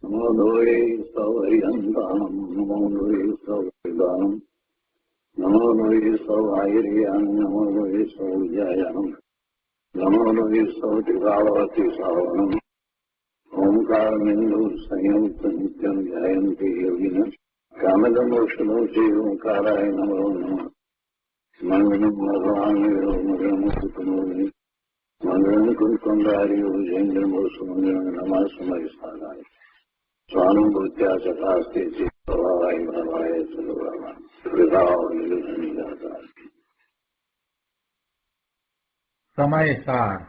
નમો લોહે સૌહરિહંતાણમ નમો લોહે સૌહરિદાનમ નમો લોહે સૌહાયરિયાન નમો લોહે સૌજયાનમ નમો લોહે સૌતિભાવતિસાવનમ ઓમકારમિંદુ સંયુક્ત નિત્યમ ધ્યાયંતિ યોગિન કામદમોક્ષમોક્ષે ઓંકારાય નમો નમઃ મંગલમ ભગવાન મંગલમુકુતમોહિ મંગલમ કુંકુંડાર્યો જૈન્દ્રમોષ મંગલમ નમઃ સમય સ્થાનાય સ્વાનુભૂત્યા સકાસ્તે ચિત્તવાય ભવાય સર્વવા વિભાવ નિર્ગતા સમયસાર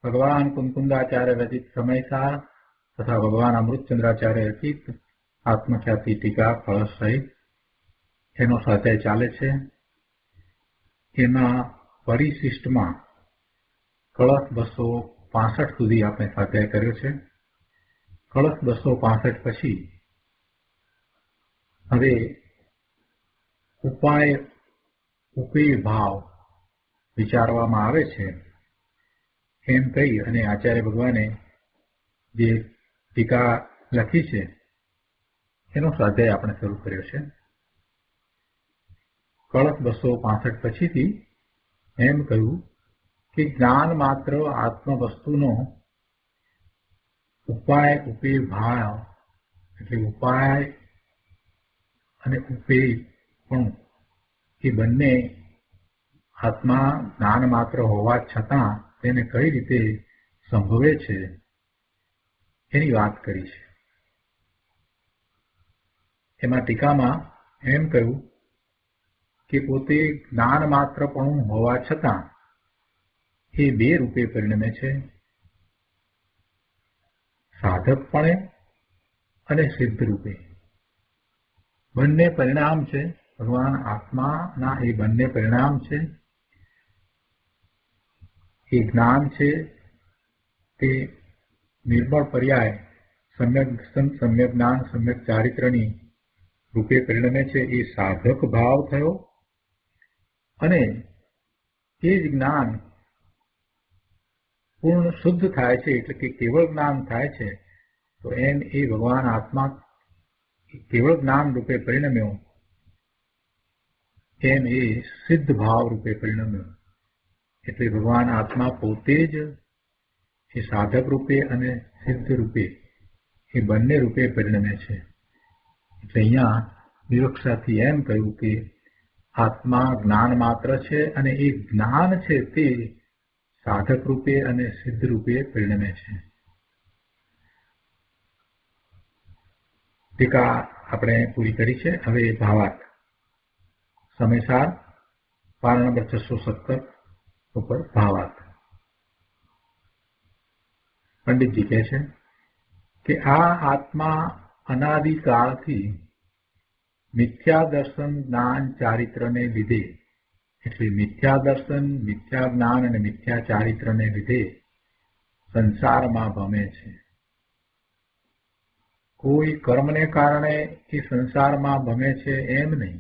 ભગવાન કુંકુંદાચાર્ય રચિત સમયસાર તથા ભગવાન અમૃતચંદ્રાચાર્ય રચિત આત્મખ્યાતિ ટીકા કળશ સહિત એનો સ્વાધ્યાય ચાલે છે. એના પરિશિષ્ટમાં કળશ 265 સુધી આપણે સ્વાધ્યાય કર્યો છે. કળશ 265 પછી હવે ઉપેય ભાવ વિચારવામાં આવે છે એમ કહી અને આચાર્ય ભગવાને જે ટીકા લખી છે એનો સ્વાધ્યાય આપણે શરૂ કર્યો છે. કળશ 265 પછીથી એમ કહ્યું કે જ્ઞાન માત્ર આત્મવસ્તુનો ઉપેય ભાવ એટલે ઉપાય અને ઉપેય પણ એ બંને આત્મા જ્ઞાન માત્ર હોવા છતાં તેને કઈ રીતે સંભવે છે એની વાત કરી છે. એમાં ટીકામાં એમ કહ્યું કે પોતે જ્ઞાન માત્ર પણ હોવા છતાં એ બે રૂપે પરિણમે છે, સાધકપણે અને સિદ્ધ રૂપે. બંને પરિણામ છે, ભગવાન આત્માના એ બંને પરિણામ છે. એ જ્ઞાન છે તે નિર્મળ પર્યાય સમ્યક દર્શન, સમ્યક જ્ઞાન, સમ્યક ચારિત્રની રૂપે પરિણમે છે. એ સાધક ભાવ થયો અને એ જ જ્ઞાન પૂર્ણ શુદ્ધ થાય છે એટલે કે કેવળ જ્ઞાન થાય છે. તો એમ એ ભગવાન આત્મા કેવળ જ્ઞાન રૂપે પરિણમ્યો, એમ એ સિદ્ધ ભાવ રૂપે પરિણમ્યો. એટલે ભગવાન આત્મા પોતે જ એ સાધક રૂપે અને સિદ્ધ રૂપે એ બંને રૂપે પરિણમે છે. એટલે અહીંયા વિવક્ષાથી એમ કહ્યું કે આત્મા જ્ઞાન માત્ર છે અને એ જ્ઞાન છે તે સાધક રૂપે અને સિદ્ધ રૂપે પરિણમે છે. ટીકા આપણે પૂરી કરી છે. હવે ભાવાર્થ સમયસાર પાના નંબર 670 ઉપર ભાવાર્થ. પંડિતજી કહે છે કે આ આત્મા અનાદિકાળથી મિથ્યા દર્શન, જ્ઞાન, ચારિત્રને લીધે એટલે મિથ્યા દર્શન, મિથ્યા જ્ઞાન અને મિથ્યા ચારિત્રને લીધે સંસારમાં ભમે છે. કોઈ કર્મને કારણે એ સંસારમાં ભમે છે એમ નહીં,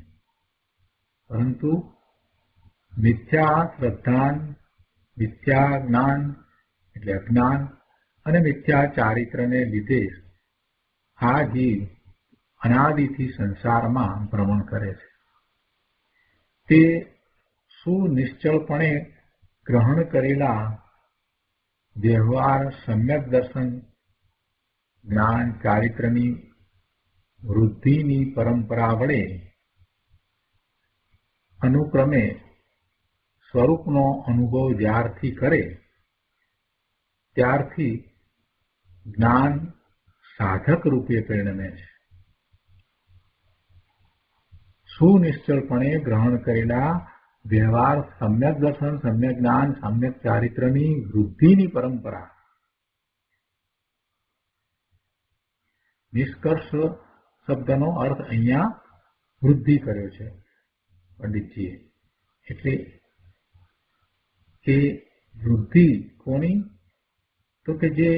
પરંતુ મિથ્યા શ્રદ્ધાન, મિથ્યા જ્ઞાન એટલે અજ્ઞાન અને મિથ્યા ચારિત્રને લીધે આ જીવ અનાદિથી સંસારમાં ભ્રમણ કરે છે. તે સુનિશ્ચળપણે ગ્રહણ કરેલા વ્યવહાર, સમ્યક દર્શન, જ્ઞાન, ચારિત્રની વૃદ્ધિની પરંપરા વડે અનુક્રમે સ્વરૂપનો અનુભવ જ્યારથી કરે ત્યારથી જ્ઞાન સાધક રૂપે પરિણમે છે. સુનિશ્ચળપણે ગ્રહણ કરેલા વ્યવહાર, સમ્યક દર્શન, સમ્યક જ્ઞાન, સમ્યક ચારિત્રની વૃદ્ધિની પરંપરા. નિષ્કર્ષ શબ્દનો અર્થ અહીંયા વૃદ્ધિ કર્યો છે પંડિતજીએ. એટલે એ વૃદ્ધિ કોની? તો કે જે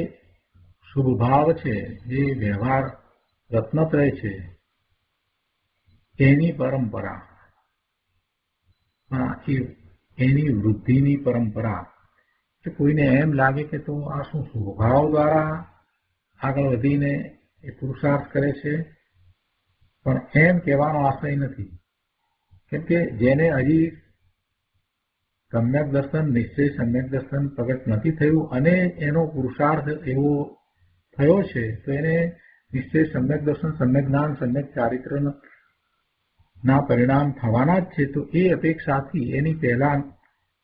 શુભ ભાવ છે, જે વ્યવહાર રત્નત્રય છે એની પરંપરા, એની વૃદ્ધિની પરંપરા. કોઈને એમ લાગે કે તો આ શું સ્વભાવ દ્વારા આગળ વધીને એ પુરુષાર્થ કરે છે, પણ એમ કહેવાનો આશય નથી. કેમ કે જેને હજી સમ્યક દર્શન, નિશ્ચય સમ્યક દર્શન પ્રગટ નથી થયું અને એનો પુરુષાર્થ એવો થયો છે, તો એને નિશ્ચય સમ્યક દર્શન, સમ્યક જ્ઞાન, સમ્યક ચારિત્ર ના પરિણામ થવાના જ છે. તો એ અપેક્ષાથી એની પહેલા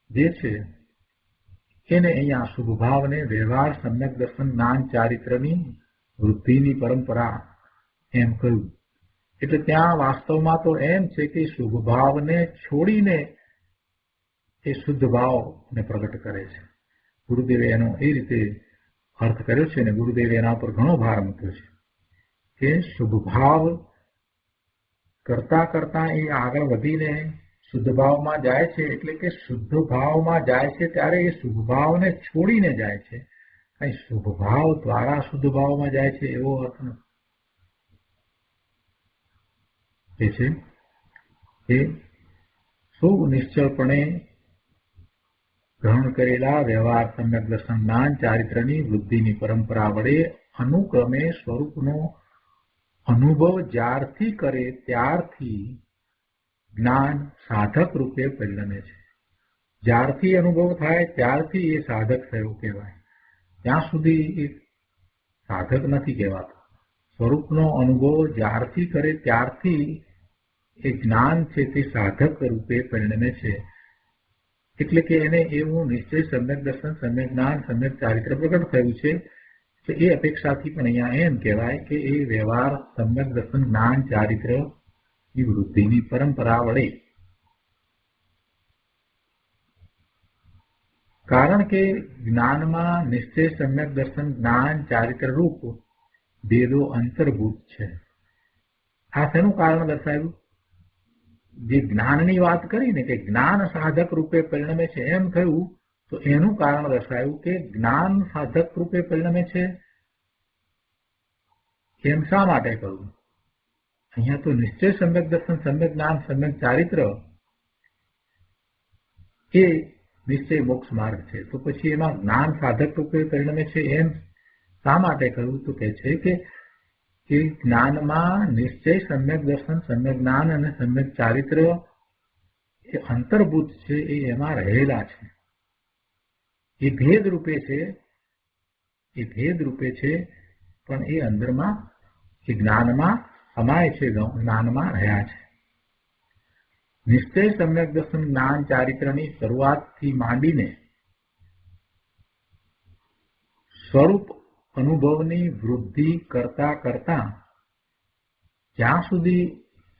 જે છે એને અહીંયા શુભ ભાવને વ્યવહાર સમ્યક દર્શન, જ્ઞાન, ચારિત્રની વૃદ્ધિની પરંપરા એમ કહ્યું. એટલે ત્યાં વાસ્તવમાં તો એમ છે કે શુભ ભાવને છોડીને એ શુદ્ધ ભાવને પ્રગટ કરે છે. ગુરુદેવે એનો એ રીતે અર્થ કર્યો છે, અને ગુરુદેવે એના પર ઘણો ભાર મૂક્યો છે કે શુભ ભાવ કરતા કરતા એ આગળ વધીને શુદ્ધ ભાવમાં જાય છે. એટલે કે શુદ્ધ ભાવમાં જાય છે ત્યારે એ શુભ ભાવને છોડીને જાય છે. કઈ શુભ ભાવ દ્વારા શુદ્ધ ભાવમાં જાય છે એવો અર્થ નથી. એ સુનિશ્ચળપણે ગ્રહણ કરેલા વ્યવહાર સમ્યક દર્શન, જ્ઞાન, ચારિત્રની વૃદ્ધિની પરંપરા વડે અનુક્રમે સ્વરૂપનો અનુભવ જ્યારથી કરે ત્યારથી જ્ઞાન સાધક રૂપે પરિણમે છે. જ્યારથી અનુભવ થાય ત્યારથી એ સાધક થયો કહેવાય. ત્યાં સુધી એ સાધક નથી કહેવાતો. સ્વરૂપનો અનુભવ જ્યારથી કરે ત્યારથી એ જ્ઞાન છે તે સાધક રૂપે પરિણમે છે. એટલે કે એને એવું નિશ્ચય સમ્યક દર્શન, સમ્યક જ્ઞાન, સમ્યક ચારિત્ર પ્રગટ થયું છે. તો એ અપેક્ષાથી પણ અહીંયા એમ કહેવાય કે એ વ્યવહાર સમ્યક દર્શન, જ્ઞાન, ચારિત્ર ની વૃદ્ધિની પરંપરા વડે. કારણ કે જ્ઞાનમાં નિશ્ચય સમ્યક દર્શન, જ્ઞાન, ચારિત્ર રૂપ ભેદો અંતર્ભૂત છે. આ શેનું કારણ દર્શાવ્યું? જે જ્ઞાનની વાત કરીને કે જ્ઞાન સાધક રૂપે પરિણમે છે એમ થયું, તો એનું કારણ દર્શાવ્યું કે જ્ઞાન સાધક રૂપે પરિણમે છે એમ શા માટે કહ્યું? અહીંયા તો નિશ્ચય સમ્યક દર્શન, સમ્યક જ્ઞાન, સમ્યક ચારિત્ર એ નિશ્ચય મોક્ષ માર્ગ છે. તો પછી એમાં જ્ઞાન સાધક રૂપે પરિણમે છે એમ શા માટે કહ્યું? તો કહે છે કે એ જ્ઞાનમાં નિશ્ચય સમ્યક દર્શન, સમ્યક જ્ઞાન અને સમ્યક ચારિત્ર એ અંતર્ભૂત છે, એ એમાં રહેલા છે. એ ભેદ રૂપે છે, પણ એ અંદરમાં એ જ્ઞાનમાં સમાય છે, જ્ઞાનમાં રહ્યા છે. નિશ્ચય સમ્યક દર્શન, જ્ઞાન, ચારિત્રની શરૂઆતથી માંડીને સ્વરૂપ અનુભવની વૃદ્ધિ કરતા કરતા જ્યાં સુધી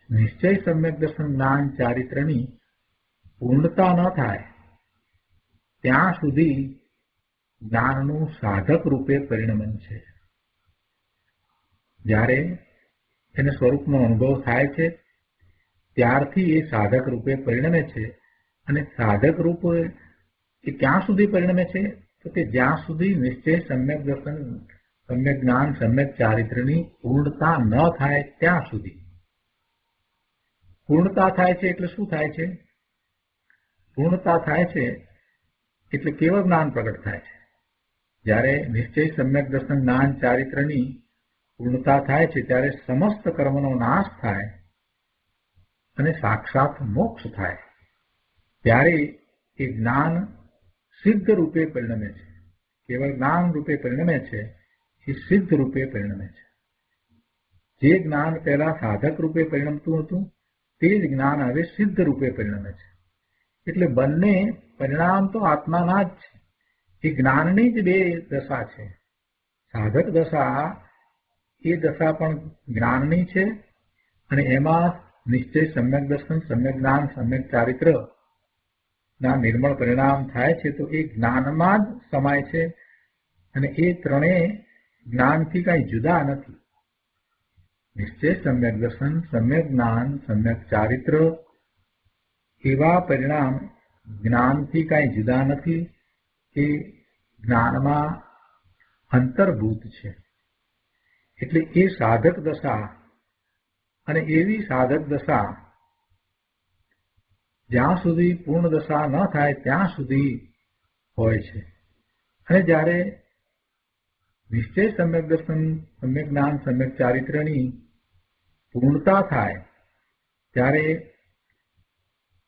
નિશ્ચય સમ્યક દર્શન, જ્ઞાન, ચારિત્રની પૂર્ણતા ન થાય ત્યાં સુધી જ્ઞાનનું સાધક રૂપે પરિણમન છે. જ્યારે એને સ્વરૂપનો અનુભવ થાય છે ત્યારથી એ સાધક રૂપે પરિણમે છે. અને સાધક રૂપ એ ક્યાં સુધી પરિણમે છે? તો કે જ્યાં સુધી નિશ્ચય સમ્યક દર્શન, સમ્યક જ્ઞાન, સમ્યક ચારિત્રની પૂર્ણતા ન થાય ત્યાં સુધી. પૂર્ણતા થાય છે એટલે શું થાય છે? પૂર્ણતા થાય છે એટલે કેવળ જ્ઞાન પ્રગટ થાય છે. જ્યારે નિશ્ચય સમ્યક દર્શન, જ્ઞાન, ચારિત્રની પૂર્ણતા થાય છે ત્યારે સમસ્ત કર્મનો નાશ થાય અને સાક્ષાત મોક્ષ થાય. ત્યારે એ જ્ઞાન સિદ્ધ રૂપે પરિણમે છે. કેવળ જ્ઞાન રૂપે પરિણમે છે, એ સિદ્ધ રૂપે પરિણમે છે. જે જ્ઞાન પહેલા સાધક રૂપે પરિણમતું હતું તે જ જ્ઞાન હવે સિદ્ધ રૂપે પરિણમે છે. એટલે બંને પરિણામ તો આત્માના જ છે. એ જ્ઞાનની જ બે દશા છે. સાધક દશા એ દશા પણ જ્ઞાનની છે, અને એમાં નિશ્ચય સમ્યક દર્શન, સમ્યક જ્ઞાન, સમ્યક ચારિત્ર ના નિર્મળ પરિણામ થાય છે. તો એ જ્ઞાનમાં જ સમાય છે, અને એ ત્રણેય જ્ઞાનથી કઈ જુદા નથી. નિશ્ચય સમ્યક દર્શન, સમ્યક જ્ઞાન, સમ્યક ચારિત્ર એવા પરિણામ જ્ઞાનથી કઈ જુદા નથી. એ જ્ઞાનમાં અંતર્ભૂત છે. એટલે એ સાધક દશા, અને એવી સાધક દશા જ્યાં સુધી પૂર્ણ દશા ન થાય ત્યાં સુધી હોય છે. અને જ્યારે નિશ્ચય સમ્યક દર્શન, સમ્યક જ્ઞાન, સમ્યક ચારિત્ર્યની પૂર્ણતા થાય ત્યારે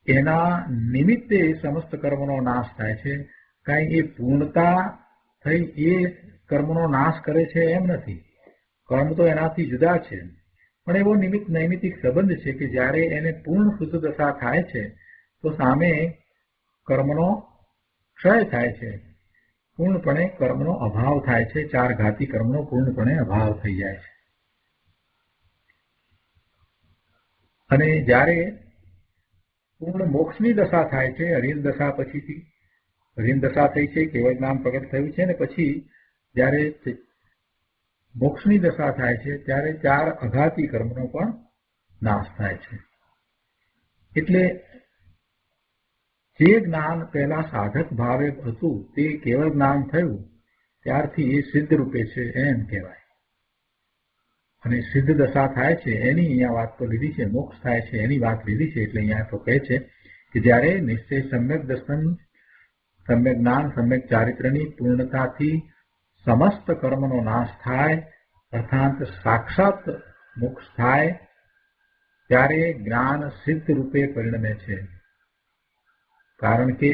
એના નિમિત્તે સમસ્ત કર્મનો નાશ થાય છે. કાંઈ એ પૂર્ણતા થઈ એ કર્મનો નાશ કરે છે એમ નથી. કર્મ તો એનાથી જુદા છે, પણ એવો નૈમિતિક સંબંધ છે કે જ્યારે એને પૂર્ણ શુદ્ધ દશા થાય છે તો સામે કર્મનો ક્ષય થાય છે, પૂર્ણપણે કર્મનો અભાવ થાય છે. ચાર ઘાતી કર્મનો પૂર્ણપણે અભાવ થઈ જાય છે. અને જ્યારે પૂર્ણ મોક્ષની દશા થાય છે, હરિન દશા પછીથી હરિન દશા થઈ છે, કેવળ જ્ઞાન પ્રગટ થયું છે, અને પછી જ્યારે મોક્ષની દશા થાય છે ત્યારે ચાર અઘાતી કર્મનો પણ નાશ થાય છે. એટલે જે જ્ઞાન પહેલા સાધક ભાવે હતું તે કેવળ જ્ઞાન થયું ત્યારથી એ સિદ્ધ રૂપે છે એમ કહેવાય. અને સિદ્ધ દશા થાય છે એની અહીંયા વાત તો લીધી છે, મોક્ષ થાય છે એની વાત લીધી છે. એટલે અહીંયા તો કહે છે કે જ્યારે નિશ્ચય સમ્યક દર્શન, સમ્યક જ્ઞાન, સમ્યક ચારિત્ર્યની પૂર્ણતાથી સમસ્ત કર્મનો નાશ થાય અર્થાત સાક્ષાત મોક્ષ થાય ત્યારે જ્ઞાન સિદ્ધ રૂપે પરિણમે છે. કારણ કે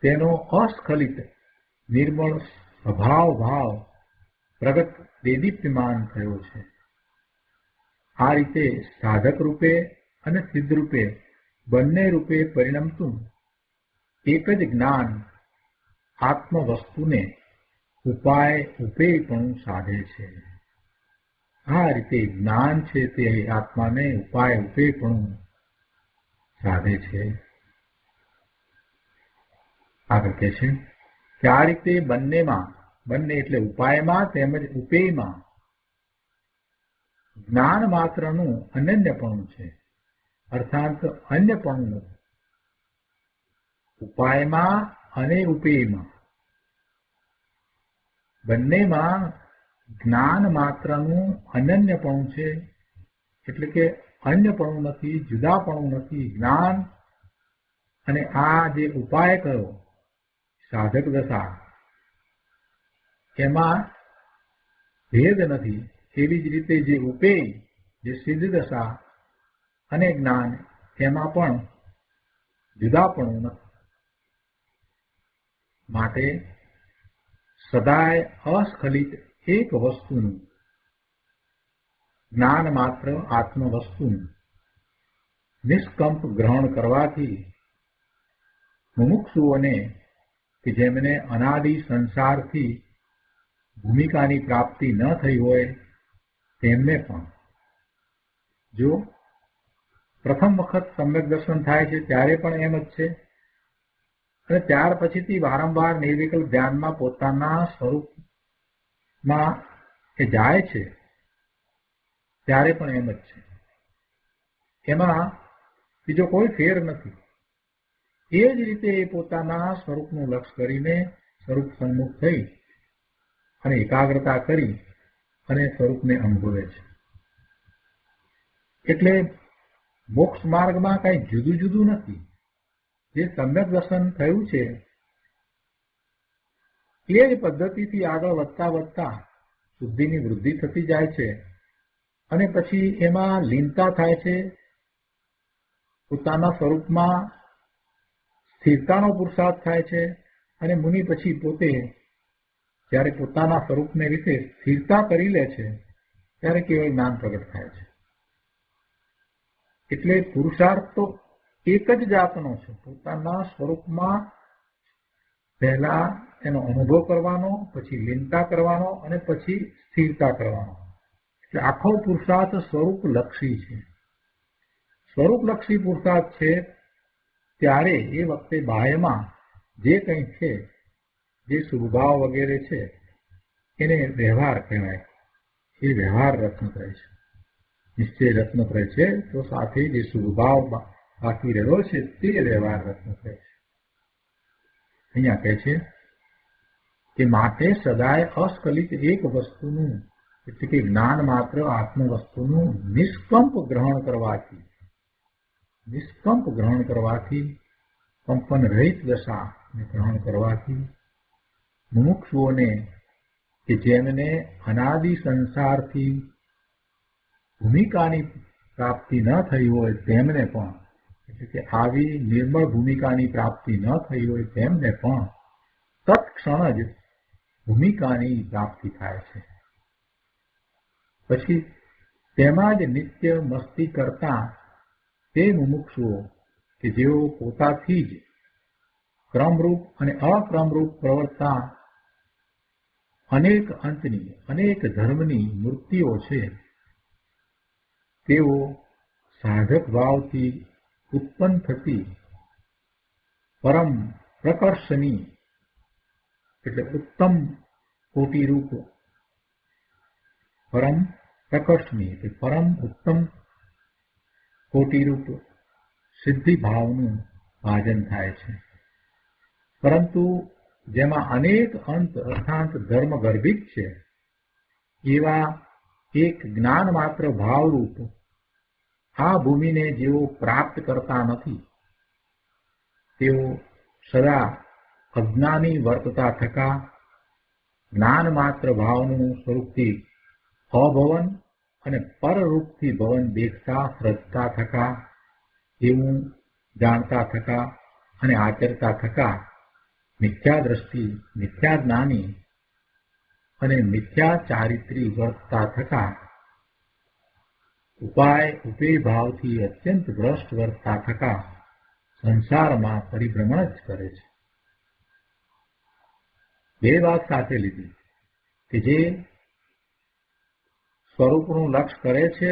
તેનો અસ્ખલિત નિર્મળ સ્વભાવ ભાવ પ્રગટ દેદીપ્યમાન થયો છે. આ રીતે સાધક રૂપે અને સિદ્ધ રૂપે બંને રૂપે પરિણમતું એક જ જ્ઞાન આત્મવસ્તુને ઉપાય ઉપેયપણું સાધે છે. આ રીતે જ્ઞાન છે તે આત્માને ઉપાય ઉપેયપણું સાધે છે. આગળ કહે છે કે આ રીતે બંનેમાં, બંને એટલે ઉપાયમાં તેમજ ઉપેયમાં જ્ઞાન માત્રનું અનન્યપણું છે. અર્થાત અન્યપણું ઉપાયમાં અને ઉપેયમાં બંનેમાં જ્ઞાન માત્રનું અનન્યપણું છે. એટલે કે અન્યપણું નથી, જુદાપણું નથી. જ્ઞાન અને આ જે ઉપાય કયો સાધક દશા એમાં ભેદ નથી. એવી જ રીતે જે ઉપેય જે સિદ્ધ દશા અને જ્ઞાન એમાં પણ જુદાપણું નથી. માટે સદાય અસ્ખલિત એક વસ્તુનું, જ્ઞાન માત્ર આત્મવસ્તુનું નિષ્કંપ ગ્રહણ કરવાથી મુમુક્ષુઓને કે જેમને અનાદિ સંસારથી ભૂમિકાની પ્રાપ્તિ ન થઈ હોય તેમને પણ, જો પ્રથમ વખત સમ્યક દર્શન થાય છે ત્યારે પણ એમ જ છે, અને ત્યાર પછીથી વારંવાર નિર્વિકલ્પ ધ્યાનમાં પોતાના સ્વરૂપમાં એ જાય છે ત્યારે પણ એમ જ છે. એમાં બીજો કોઈ ફેર નથી. એ જ રીતે એ પોતાના સ્વરૂપનું લક્ષ્ય કરીને સ્વરૂપ સન્મુખ થઈ અને એકાગ્રતા કરી અને સ્વરૂપને અનુભવે છે. એટલે મોક્ષ માર્ગમાં કઈ જુદું જુદું નથી. જે સમ્યક દર્શન થયું છે એ જ પદ્ધતિથી આગળ વધતા વધતા શુદ્ધિની વૃદ્ધિ થતી જાય છે અને પછી એમાં લીનતા થાય છે. પોતાના સ્વરૂપમાં સ્થિરતાનો પુરુષાર્થ થાય છે અને મુનિ પછી પોતે જ્યારે પોતાના સ્વરૂપને વિશે સ્થિરતા કરી લે છે ત્યારે કેવળ જ્ઞાન પ્રગટ થાય છે. એટલે પુરુષાર્થ તો એક જ જાતનો છે. પોતાના સ્વરૂપમાં પહેલા એનો અનુભવ કરવાનો, પછી લીનતા કરવાનો અને પછી સ્થિરતા કરવાનો. એટલે આખો પુરુષાર્થ સ્વરૂપલક્ષી છે. સ્વરૂપલક્ષી પુરુષાર્થ છે ત્યારે એ વખતે બાહ્યમાં જે કંઈ છે, જે સ્વભાવ વગેરે છે એને વ્યવહાર કહેવાય. એ વ્યવહાર રત્નત્રય છે. નિશ્ચય રત્નત્રય છે તો સાથે જે સ્વભાવ બાકી રહ્યો છે તે વ્યવહાર રત્નત્રય છે. અહીંયા કહે છે કે માટે સદાય અસ્ખલિત એક વસ્તુનું એટલે કે જ્ઞાન માત્ર આત્મવસ્તુનું નિષ્કંપ ગ્રહણ કરવાથી કંપન રહિત દશાને ગ્રહણ કરવાથી મુમુક્ષુઓને કે જેમને અનાદિ સંસારથી ભૂમિકાની પ્રાપ્તિ ન થઈ હોય તેમને પણ, એટલે કે આવી નિર્મળ ભૂમિકાની પ્રાપ્તિ ન થઈ હોય તેમને પણ તત્ક્ષણ જ ભૂમિકાની પ્રાપ્તિ થાય છે. પછી તેમાં જ નિત્ય મસ્તી કરતા તે મુમુક્ષુઓ કે જેઓ પોતાથી જ ક્રમરૂપ અને અક્રમરૂપ પ્રવર્તતા અનેક અંતની, અનેક ધર્મની મૂર્તિઓ છે, તેઓ સાધક ભાવથી ઉત્પન્ન થતી પરમ પ્રકર્ષની, એટલે ઉત્તમ કોટિરૂપ પરમ પ્રકર્ષની, એટલે પરમ ઉત્તમ કોટિરૂપ સિદ્ધિ ભાવનું ભાજન થાય છે. પરંતુ જેમાં અનેક અંત અર્થાત ધર્મ ગર્ભિત છે એવા એક જ્ઞાન માત્ર ભાવરૂપ આ ભૂમિને જેઓ પ્રાપ્ત કરતા નથી, તેઓ સદા અજ્ઞાની વર્તતા થકા જ્ઞાન માત્ર ભાવનું સ્વરૂપથી અભવન અને પરરૂપથી ભવન દેખતા શ્રદ્ધા થકા, એવું જાણતા થકા અને આચરતા થકા મિથ્યા દ્રષ્ટિ, મિથ્યા જ્ઞાની અને મિથ્યા ચારિત્રી વર્તતા થકા ઉપેય ભાવથી અત્યંત ભ્રષ્ટ વર્તતા થકા સંસારમાં પરિભ્રમણ જ કરે છે. બે વાત સાથે લીધી કે જે સ્વરૂપનું લક્ષ કરે છે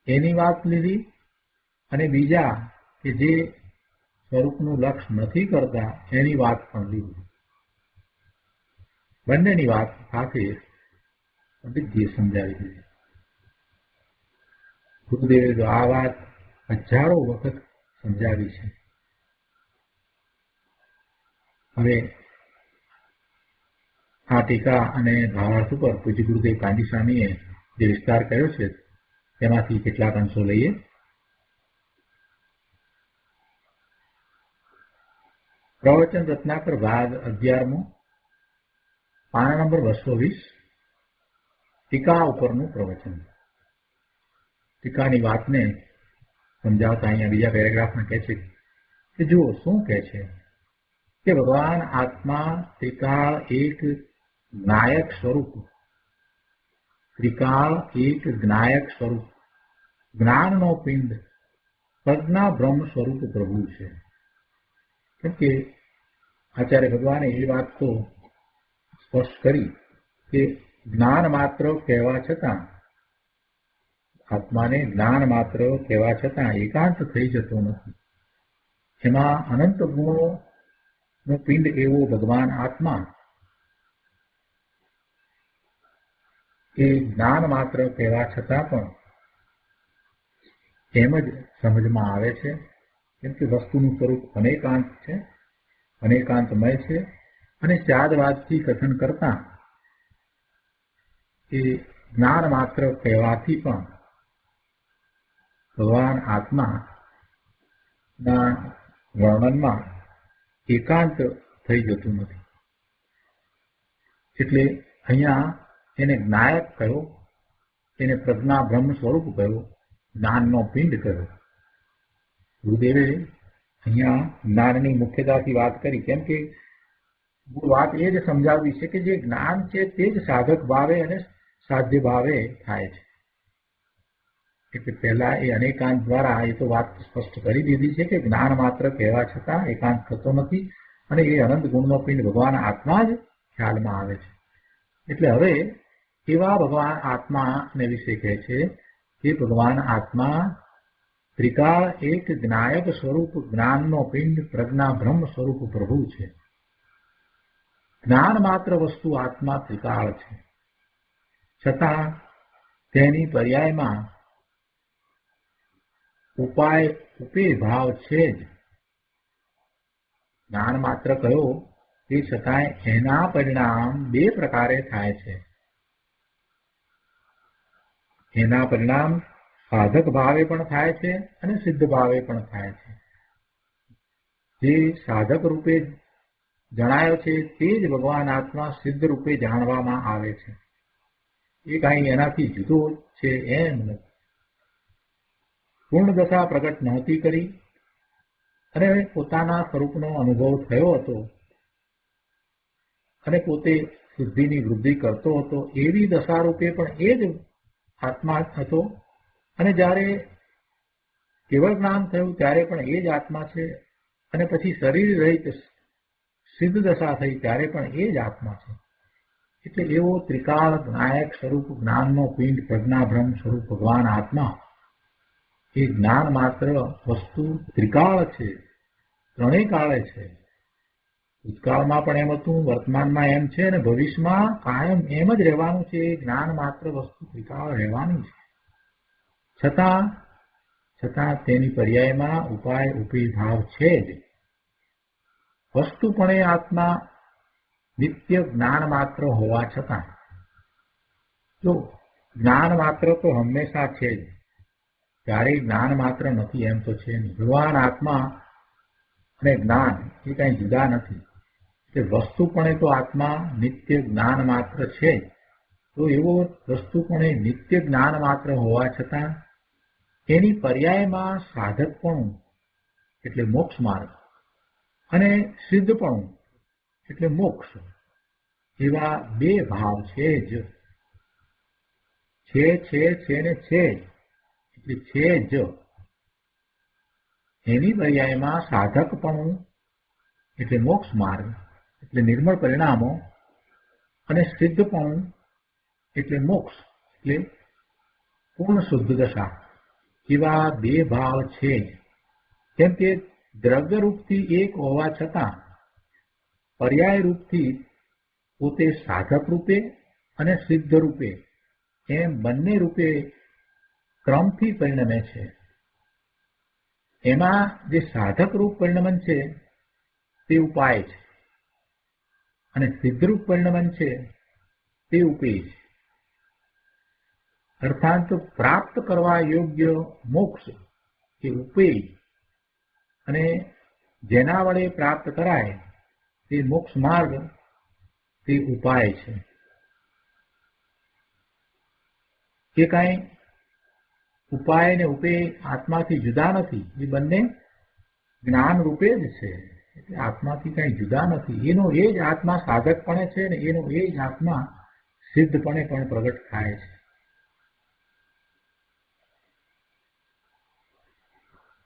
એની વાત લીધી, અને બીજા કે જે સ્વરૂપનું લક્ષ નથી કરતા એની વાત પણ લીધી. બંનેની વાત સાથે પંડિતજીએ સમજાવી દીધી. ગુરુદેવે આ વાત હજારો વખત સમજાવી છે. હવે આ ટીકા અને ભાવાર્થ ઉપર પૂજ્ય ગુરુદેવ કાંડી સ્વામીએ જે વિસ્તાર કર્યો છે તેમાંથી કેટલાક અંશો લઈએ. પ્રવચન રત્નાકર ભાગ 11મો, પાના નંબર 220, ટીકા ઉપરનું પ્રવચન. ટીકાની વાતને સમજાવતા અહીંયા બીજા પેરેગ્રાફમાં કહે છે કે જુઓ શું કહે છે કે ભગવાન આત્મા ત્રિકાળ એક જ્ઞાયક સ્વરૂપ, ત્રિકાળ એક જ્ઞાયક સ્વરૂપ, જ્ઞાનનો પિંડ, પ્રજ્ઞા બ્રહ્મ સ્વરૂપ પ્રભુ છે. કેમ કે આચાર્ય ભગવાને એ વાત તો સ્પષ્ટ કરી કે જ્ઞાન માત્ર કહેવા છતાં, આત્માને જ્ઞાન માત્ર કહેવા છતાં એકાંત થઈ જતો નથી. એમાં અનંત ગુણોનો પિંડ એવો ભગવાન આત્મા એ જ્ઞાન માત્ર કહેવા છતાં પણ એમ જ સમજમાં આવે છે. કેમ કે વસ્તુનું સ્વરૂપ અનેકાંત છે, અનેકાંતમય છે, અને સ્યાદવાદથી કથન કરતા એ જ્ઞાન માત્ર કહેવાથી પણ ભગવાન આત્માના વર્ણનમાં એકાંત થઈ જતું નથી. એટલે અહીંયા એને જ્ઞાયક કહ્યો, એને પ્રજ્ઞા બ્રહ્મ સ્વરૂપ કહ્યો, જ્ઞાનનો પિંડ કહ્યો. ગુરુદેવે અહીંયા જ્ઞાનની મુખ્યતાથી વાત કરી. કેમ કે વાત એ જ સમજાવવી છે કે જે જ્ઞાન છે તે જ સાધક ભાવે અને સાધ્ય ભાવે થાય છે. એટલે પહેલા એ અનેકાંત દ્વારા એ તો વાત સ્પષ્ટ કરી દીધી છે કે જ્ઞાન માત્ર કહેવા છતાં એકાંત થતો નથી, અને એ અનંત ગુણનો પિંડ ભગવાન આત્મા જ ખ્યાલમાં આવે છે. એટલે હવે એવા ભગવાન આત્માને વિશે કહે છે કે ભગવાન આત્મા ત્રિકાળ એક જ્ઞાયક સ્વરૂપ, જ્ઞાનનો પિંડ, પ્રજ્ઞા બ્રહ્મ સ્વરૂપ પ્રભુ છે. જ્ઞાન માત્ર વસ્તુ આત્મા ત્રિકાળ છે, છતાં તેની પર્યાયમાં ઉપેય ભાવ છે જ. જ્ઞાન માત્ર કયો તે છતાંય એના પરિણામ બે પ્રકારે થાય છે. એના પરિણામ સાધક ભાવે પણ થાય છે અને સિદ્ધ ભાવે પણ થાય છે. જે સાધક રૂપે જણાયો છે તે જ ભગવાન આત્મા સિદ્ધ રૂપે જાણવામાં આવે છે. એ કાંઈ એનાથી જુદો છે એમ નથી. પૂર્ણ દશા પ્રગટ નહોતી કરી અને પોતાના સ્વરૂપનો અનુભવ થયો હતો અને પોતે સિદ્ધિની વૃદ્ધિ કરતો હતો, એવી દશા રૂપે પણ એ જ આત્મા હતો. અને જ્યારે કેવળ જ્ઞાન થયું ત્યારે પણ એ જ આત્મા છે. અને પછી શરીર રહિત સિદ્ધ દશા થઈ ત્યારે પણ એ જ આત્મા છે. એટલે એવો ત્રિકાળ નાયક સ્વરૂપ, જ્ઞાનનો પિંડ, પ્રજ્ઞાબ્રહ્મ સ્વરૂપ ભગવાન આત્મા એ જ્ઞાન માત્ર વસ્તુ ત્રિકાળ છે, ત્રણેય કાળે છે. ભૂતકાળમાં પણ એમ હતું, વર્તમાનમાં એમ છે અને ભવિષ્યમાં કાયમ એમ જ રહેવાનું છે. એ જ્ઞાન માત્ર વસ્તુ ત્રિકાળ રહેવાની છે. છતાં તેની પર્યાયમાં ઉપાય ઉપી ભાવ છે જ. વસ્તુપણે આત્મા નિત્ય જ્ઞાન માત્ર હોવા છતાં, જો જ્ઞાન માત્ર તો હંમેશા છે જ, ક્યારેય જ્ઞાન માત્ર નથી એમ તો છે નહીં. ભગવાન આત્મા અને જ્ઞાન એ કાંઈ જુદા નથી. કે વસ્તુપણે તો આત્મા નિત્ય જ્ઞાન માત્ર છે. તો એવો વસ્તુપણે નિત્ય જ્ઞાન માત્ર હોવા છતાં એની પર્યાયમાં સાધકપણું એટલે મોક્ષ માર્ગ અને સિદ્ધપણું એટલે મોક્ષ, એવા બે ભાવ છે જ. છે ને છે એટલે છે જ. એની પર્યાયમાં સાધકપણું એટલે મોક્ષ માર્ગ એટલે નિર્મળ પરિણામો અને સિદ્ધપણું એટલે મોક્ષ એટલે પૂર્ણ શુદ્ધ દશા, એવા બે ભાવ છે. કેમ કે દ્રવ્ય રૂપથી એક હોવા છતાં પર્યાય રૂપથી પોતે સાધક રૂપે અને સિદ્ધ રૂપે એમ બંને રૂપે ક્રમથી પરિણમે છે. એમાં જે સાધક રૂપ પરિણમન છે તે ઉપાય છે અને સિદ્ધરૂપ પરિણમન છે તે ઉપેય છે. અર્થાત પ્રાપ્ત કરવા યોગ્ય મોક્ષ એ ઉપેય અને જેના વડે પ્રાપ્ત કરાય તે મોક્ષ માર્ગ તે ઉપાય છે. કે કાંઈ ઉપાય ને ઉપેય આત્માથી જુદા નથી. એ બંને જ્ઞાન રૂપે જ છે. એટલે આત્માથી કાંઈ જુદા નથી. એનો એ જ આત્મા સાધકપણે છે ને એનો એ જ આત્મા સિદ્ધપણે પણ પ્રગટ થાય છે.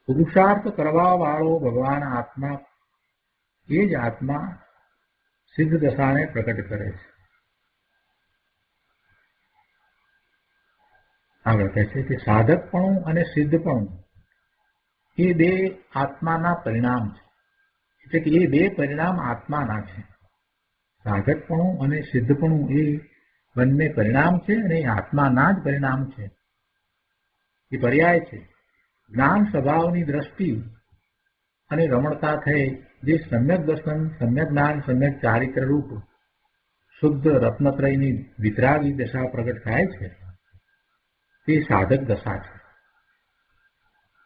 પુરુષાર્થ કરવા વાળો ભગવાન આત્મા એ જ આત્મા સિદ્ધ દશાને પ્રગટ કરે છે. આગળ કહે છે કે સાધકપણું અને સિદ્ધપણું એ બે આત્માના પરિણામ છે. એટલે કે એ બે પરિણામ આત્માના છે. સાધકપણું અને સિદ્ધપણું એ બંને પરિણામ છે અને એ આત્માના જ પરિણામ છે. એ પર્યાય છે. જ્ઞાન સ્વભાવની દ્રષ્ટિ અને રમણતા થઈ જે સમ્યક દર્શન, સમ્યક જ્ઞાન, સમ્યક ચારિત્ર રૂપ શુદ્ધ રત્નત્રયની વિતરાગી દશા પ્રગટ થાય છે તે સાધક દશા છે.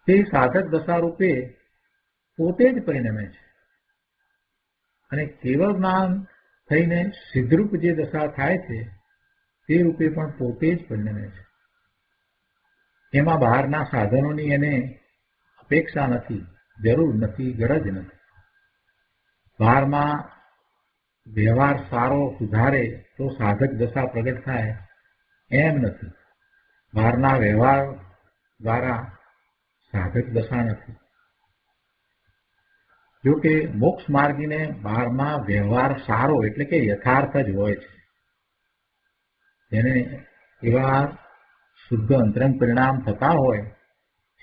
તે સાધક દશા રૂપે પોતે જ પરિણમે છે અને કેવળ જ્ઞાન થઈને સિદ્ધરૂપ જે દશા થાય છે તે રૂપે પણ પોતે જ પરિણમે છે. એમાં બહારના સાધનોની એને અપેક્ષા નથી, જરૂર નથી, ગરજ નથી. બહારમાં વ્યવહાર સારો સુધારે તો સાધક દશા પ્રગટ થાય એમ નથી. બહારના વ્યવહાર દ્વારા સાધક દશા નથી. જો કે મોક્ષ માર્ગીને બહારમાં વ્યવહાર સારો એટલે કે યથાર્થ જ હોય છે. એને એવા શુદ્ધ અંતરંગ પરિણામ થતા હોય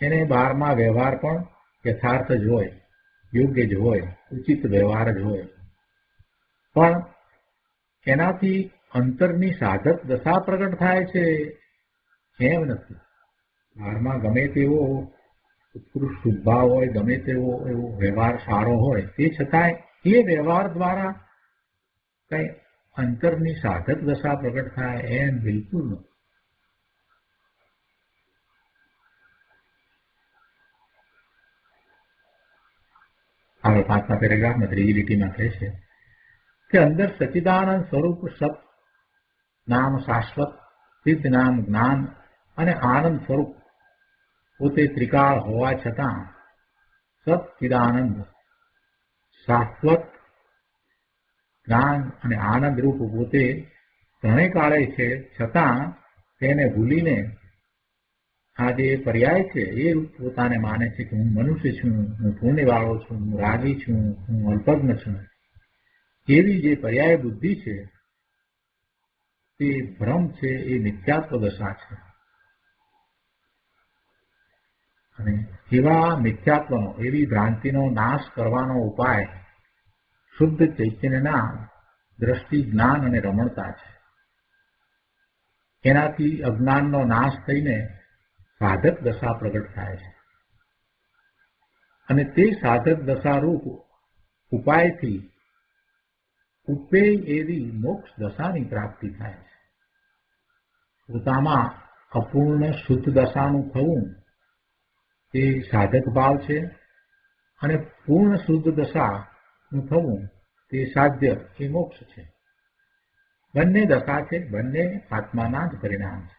એને બહારમાં વ્યવહાર પણ યથાર્થ જ હોય, યોગ્ય જ હોય, ઉચિત વ્યવહાર જ હોય. પણ એનાથી અંતરની સાધક દશા પ્રગટ થાય છે એમ નથી. બહારમાં ગમે તેવો ઉત્કૃષ્ટ શુદ્ધભાવ હોય, ગમે તેવો એવો વ્યવહાર સારો હોય, તે છતાંય એ વ્યવહાર દ્વારા કઈ અંતરની સાધક દશા પ્રગટ થાય એમ બિલકુલ નથી. આગળ 5મા પેરેગ્રાફમાં ત્રીજી લીટીમાં કહે છે કે અંદર સચ્ચિદાનંદ સ્વરૂપ સત નામ શાશ્વત, સિદ્ધ નામ જ્ઞાન અને આનંદ સ્વરૂપ પોતે ત્રિકાળ હોવા છતાં સચ્ચિદાનંદ શાશ્વત જ્ઞાન અને આનંદ રૂપ પોતે ત્રણેય કાળે છે, છતાં તેને ભૂલીને આ જે પર્યાય છે એ રૂપ પોતાને માને છે કે હું મનુષ્ય છું, હું પુણ્યવાળો છું, હું રાગી છું, હું અલ્પજ્ઞ છું. એવી જે પર્યાય બુદ્ધિ છે તે ભ્રમ છે, એ મિથ્યાત્વ દશા છે. અને એવા મિથ્યાત્વનો, એવી ભ્રાંતિનો નાશ કરવાનો ઉપાય શુદ્ધ ચૈતન્યના દ્રષ્ટિ, જ્ઞાન અને રમણતા છે. એનાથી અજ્ઞાનનો નાશ થઈને સાધક દશા પ્રગટ થાય છે અને તે સાધક દશારૂપ ઉપાયથી ઉપેય એવી મોક્ષ દશાની પ્રાપ્તિ થાય છે. પોતામાં અપૂર્ણ શુદ્ધ દશાનું થવું તે સાધક ભાવ છે અને પૂર્ણ શુદ્ધ દશાનું થવું તે સાધ્ય, એ મોક્ષ છે. બંને દશા છે, બંને આત્માના જ પરિણામ છે.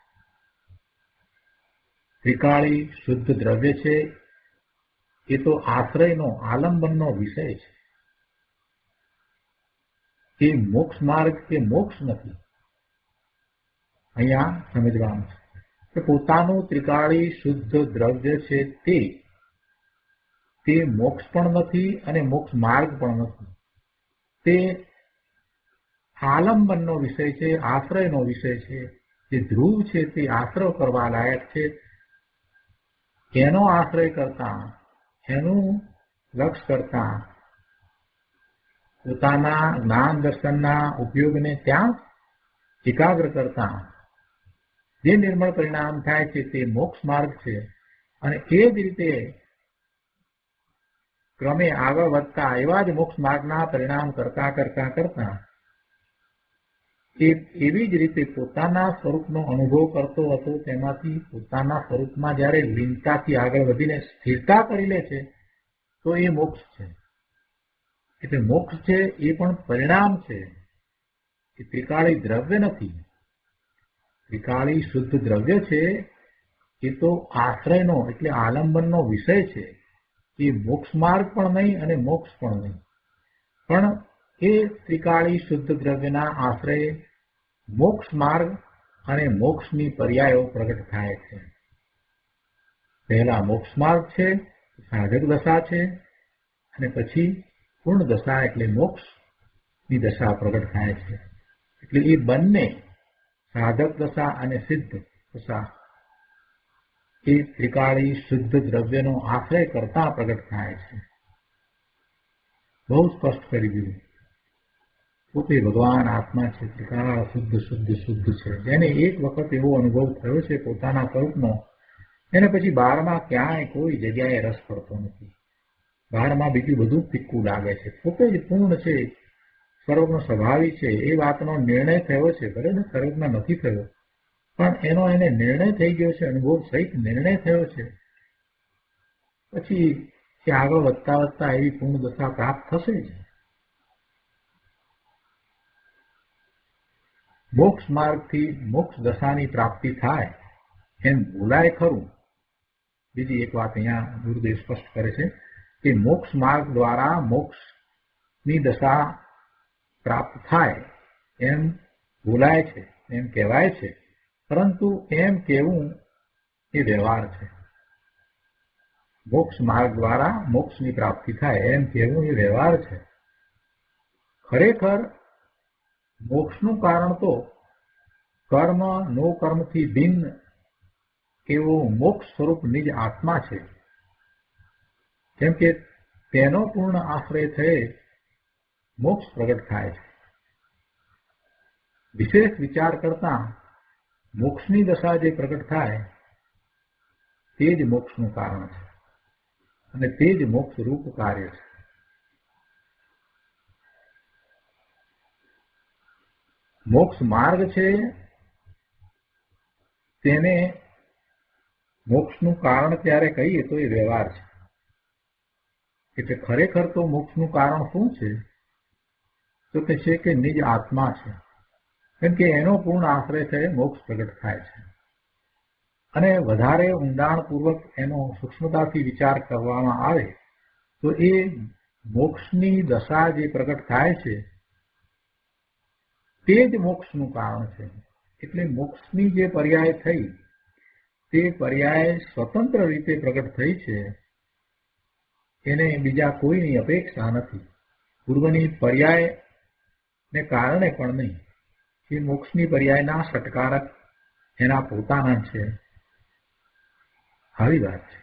ત્રિકાળી શુદ્ધ દ્રવ્ય છે એ તો આશ્રયનો, આલંબનનો વિષય છે. એ મોક્ષ માર્ગ કે મોક્ષ નથી. અહીંયા સમજવાનું છે કે પોતાનું ત્રિકાળી શુદ્ધ દ્રવ્ય છે તે મોક્ષ પણ નથી અને મોક્ષ માર્ગ પણ નથી. તે આલંબનનો વિષય છે, આશ્રયનો વિષય છે. જે ધ્રુવ છે તે આશ્રય કરવા લાયક છે. એનો આશ્રય કરતા, એનું લક્ષ કરતા પોતાના જ્ઞાન દર્શનના ઉપયોગને ત્યાં એકાગ્ર કરતા જે નિર્મળ પરિણામ થાય છે તે મોક્ષ માર્ગ છે. અને એ જ રીતે ક્રમે આગળ વધતા એવા જ મોક્ષ માર્ગના પરિણામ કરતા કરતા કરતા એવી જ રીતે પોતાના સ્વરૂપનો અનુભવ કરતો હતો, તેમાંથી પોતાના સ્વરૂપમાં જ્યારે લીનતાથી આગળ વધીને સ્થિરતા કરી લે છે તો એ મોક્ષ છે. એટલે મોક્ષ છે એ પણ પરિણામ છે, એ ત્રિકાળી દ્રવ્ય નથી. ત્રિકાળી શુદ્ધ દ્રવ્ય છે એ તો આશ્રયનો એટલે આલંબનનો વિષય છે. એ મોક્ષ માર્ગ પણ નહીં અને મોક્ષ પણ નહીં. પણ એ ત્રિકાળી શુદ્ધ દ્રવ્યના આશ્રય મોક્ષ માર્ગ અને મોક્ષની પર્યાયો પ્રગટ થાય છે. પહેલા મોક્ષ માર્ગ છે, સાધક દશા છે, અને પછી પૂર્ણ દશા એટલે મોક્ષની દશા પ્રગટ થાય છે. એટલે એ બંને સાધક દશા અને સિદ્ધ દશા એ ત્રિકાળી શુદ્ધ દ્રવ્યનો આશ્રય કરતા પ્રગટ થાય છે. બહુ સ્પષ્ટ કરી દીધું. પોતે ભગવાન આત્મા છે, ત્રિકાળ શુદ્ધ શુદ્ધ શુદ્ધ છે. જેને એક વખત એવો અનુભવ થયો છે પોતાના સ્વરૂપનો, એને પછી બહારમાં ક્યાંય કોઈ જગ્યાએ રસ પડતો નથી. બહારમાં બીજું બધું ફિક્કું લાગે છે. પોતે જ પૂર્ણ છે, સર્વનો સ્વભાવી છે, એ વાતનો નિર્ણય થયો છે. ભલે ને સર્વજ્ઞ નથી થયો, પણ એને નિર્ણય થઈ ગયો છે, અનુભવ સહિત નિર્ણય થયો છે. પછી એ આગળ વધતા વધતા એવી પૂર્ણ દશા પ્રાપ્ત થશે જ. મોક્ષ માર્ગથી મોક્ષ દશાની પ્રાપ્તિ થાય એમ બોલાય ખરું. બીજી એક વાત અહીંયા ગુરુદેવ સ્પષ્ટ કરે છે કે મોક્ષ માર્ગ દ્વારા મોક્ષની દશા પ્રાપ્ત થાય એમ બોલાય છે, એમ કહેવાય છે. પરંતુ એમ કહેવું એ વ્યવહાર છે. મોક્ષ માર્ગ દ્વારા મોક્ષની પ્રાપ્તિ થાય એમ કહેવું એ વ્યવહાર છે. ખરેખર મોક્ષનું કારણ તો કર્મ નો કર્મથી ભિન્ન એવો મોક્ષ સ્વરૂપ નિજ આત્મા છે. કેમ કે તેનો પૂર્ણ આશ્રય થયે મોક્ષ પ્રગટ થાય છે. વિશેષ વિચાર કરતા મોક્ષની દશા જે પ્રગટ થાય તે જ મોક્ષનું કારણ છે અને તે જ મોક્ષ રૂપ કાર્ય છે. મોક્ષ માર્ગ છે તેને મોક્ષનું કારણ ત્યારે કહીએ તો એ વ્યવહાર છે. એટલે ખરેખર તો મોક્ષનું કારણ શું છે તો કે છે કે નિજ આત્મા છે, કેમ કે એનો પૂર્ણ આશ્રય છે મોક્ષ પ્રગટ થાય છે. અને વધારે ઊંડાણપૂર્વક એનો સૂક્ષ્મતાથી વિચાર કરવામાં આવે તો એ મોક્ષની દશા જે પ્રગટ થાય છે તે જ મોક્ષનું કારણ છે. એટલે મોક્ષની જે પર્યાય થઈ તે પર્યાય સ્વતંત્ર રીતે પ્રગટ થઈ છે, એને બીજા કોઈની અપેક્ષા નથી, પૂર્વની પર્યાય ને કારણે પણ નહીં. એ મોક્ષની પર્યાયના ષટકારક એના પોતાના છે. આવી વાત છે.